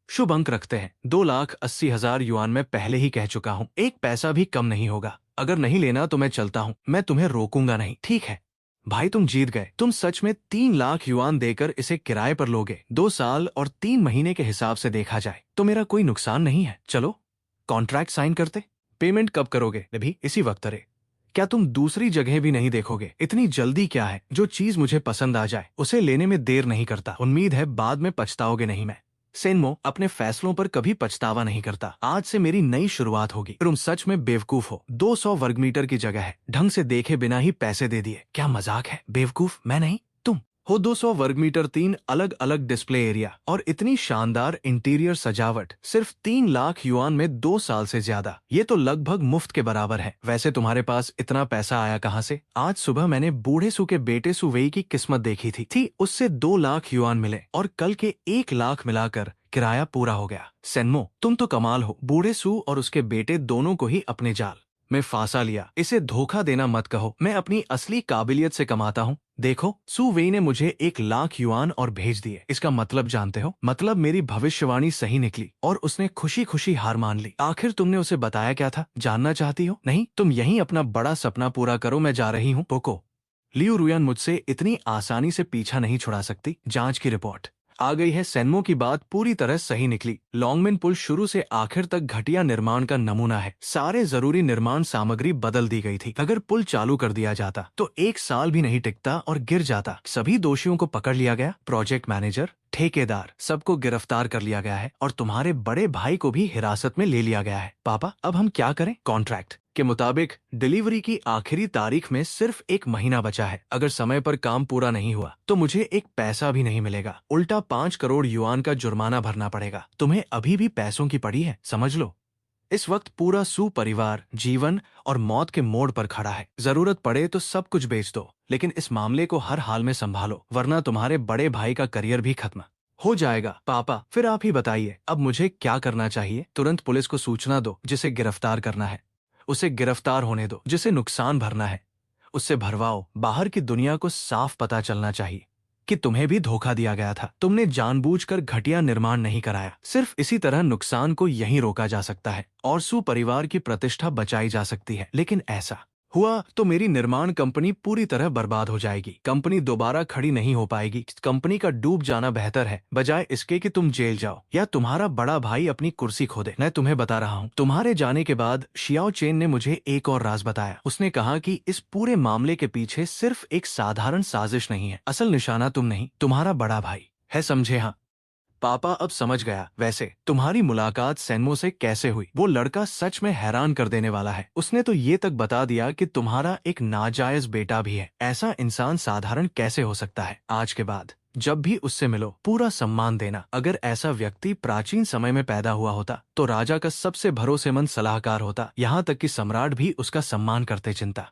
शुभ अंक रखते हैं। 2,80,000 युआन मैं पहले ही कह चुका हूँ, एक पैसा भी कम नहीं होगा। अगर नहीं लेना तो मैं चलता हूँ, मैं तुम्हें रोकूंगा नहीं। ठीक है भाई, तुम जीत गए। तुम सच में 3 लाख युआन देकर इसे किराए पर लोगे? 2 साल और 3 महीने के हिसाब से देखा जाए तो मेरा कोई नुकसान नहीं है। चलो कॉन्ट्रैक्ट साइन करते। पेमेंट कब करोगे? अभी इसी वक्त। अरे, क्या तुम दूसरी जगह भी नहीं देखोगे? इतनी जल्दी क्या है? जो चीज मुझे पसंद आ जाए उसे लेने में देर नहीं करता। उम्मीद है बाद में पछताओगे नहीं। मैं सेनमो अपने फैसलों पर कभी पछतावा नहीं करता। आज से मेरी नई शुरुआत होगी। तुम सच में बेवकूफ हो। 200 वर्ग मीटर की जगह है, ढंग से देखे बिना ही पैसे दे दिए। क्या मजाक है? बेवकूफ मैं नहीं, तुम हो 200 वर्ग मीटर, 3 अलग अलग डिस्प्ले एरिया और इतनी शानदार इंटीरियर सजावट सिर्फ 3 लाख युआन में 2 साल से ज्यादा। ये तो लगभग मुफ्त के बराबर है। वैसे तुम्हारे पास इतना पैसा आया कहाँ से? आज सुबह मैंने बूढ़े सू के बेटे सुवेई की किस्मत देखी थी उससे 2 लाख युआन मिले और कल के 1 लाख मिलाकर किराया पूरा हो गया। सेनमो, तुम तो कमाल हो। बूढ़े सू और उसके बेटे दोनों को ही अपने जाल में फांसा लिया। इसे धोखा देना मत कहो, मैं अपनी असली काबिलियत से कमाता हूँ। देखो, सू वेई ने मुझे 1 लाख युआन और भेज दिए। इसका मतलब जानते हो? मतलब मेरी भविष्यवाणी सही निकली और उसने खुशी खुशी हार मान ली। आखिर तुमने उसे बताया क्या था? जानना चाहती हो? नहीं, तुम यहीं अपना बड़ा सपना पूरा करो, मैं जा रही हूँ। पोको, लियू रुयान मुझसे इतनी आसानी से पीछा नहीं छुड़ा सकती। जांच की रिपोर्ट आ गई है। सेनमो की बात पूरी तरह सही निकली। लॉन्गमेन पुल शुरू से आखिर तक घटिया निर्माण का नमूना है। सारे जरूरी निर्माण सामग्री बदल दी गई थी। अगर पुल चालू कर दिया जाता तो 1 साल भी नहीं टिकता और गिर जाता। सभी दोषियों को पकड़ लिया गया। प्रोजेक्ट मैनेजर, ठेकेदार, सबको गिरफ्तार कर लिया गया है और तुम्हारे बड़े भाई को भी हिरासत में ले लिया गया है। पापा, अब हम क्या करें? कॉन्ट्रैक्ट के मुताबिक डिलीवरी की आखिरी तारीख में सिर्फ 1 महीना बचा है। अगर समय पर काम पूरा नहीं हुआ तो मुझे एक पैसा भी नहीं मिलेगा। उल्टा 5 करोड़ युआन का जुर्माना भरना पड़ेगा। तुम्हें अभी भी पैसों की पड़ी है, समझ लो। इस वक्त पूरा सू परिवार जीवन और मौत के मोड़ पर खड़ा है। जरूरत पड़े तो सब कुछ बेच दो, लेकिन इस मामले को हर हाल में संभालो, वरना तुम्हारे बड़े भाई का करियर भी खत्म हो जाएगा। पापा, फिर आप ही बताइए, अब मुझे क्या करना चाहिए? तुरंत पुलिस को सूचना दो। जिसे गिरफ्तार करना है उसे गिरफ्तार होने दो, जिसे नुकसान भरना है उससे भरवाओ। बाहर की दुनिया को साफ पता चलना चाहिए कि तुम्हें भी धोखा दिया गया था। तुमने जानबूझकर घटिया निर्माण नहीं कराया। सिर्फ इसी तरह नुकसान को यहीं रोका जा सकता है और सू परिवार की प्रतिष्ठा बचाई जा सकती है। लेकिन ऐसा हुआ तो मेरी निर्माण कंपनी पूरी तरह बर्बाद हो जाएगी। कंपनी दोबारा खड़ी नहीं हो पाएगी। कंपनी का डूब जाना बेहतर है, बजाय इसके कि तुम जेल जाओ या तुम्हारा बड़ा भाई अपनी कुर्सी खो दे। मैं तुम्हें बता रहा हूँ, तुम्हारे जाने के बाद शियाओ चेन ने मुझे एक और राज बताया। उसने कहा कि इस पूरे मामले के पीछे सिर्फ एक साधारण साजिश नहीं है। असल निशाना तुम नहीं, तुम्हारा बड़ा भाई है, समझे? हाँ पापा, अब समझ गया। वैसे तुम्हारी मुलाकात सेनमो से कैसे हुई? वो लड़का सच में हैरान कर देने वाला है। उसने तो ये तक बता दिया कि तुम्हारा एक नाजायज बेटा भी है। ऐसा इंसान साधारण कैसे हो सकता है? आज के बाद जब भी उससे मिलो पूरा सम्मान देना। अगर ऐसा व्यक्ति प्राचीन समय में पैदा हुआ होता तो राजा का सबसे भरोसेमंद सलाहकार होता। यहाँ तक कि सम्राट भी उसका सम्मान करते। चिंता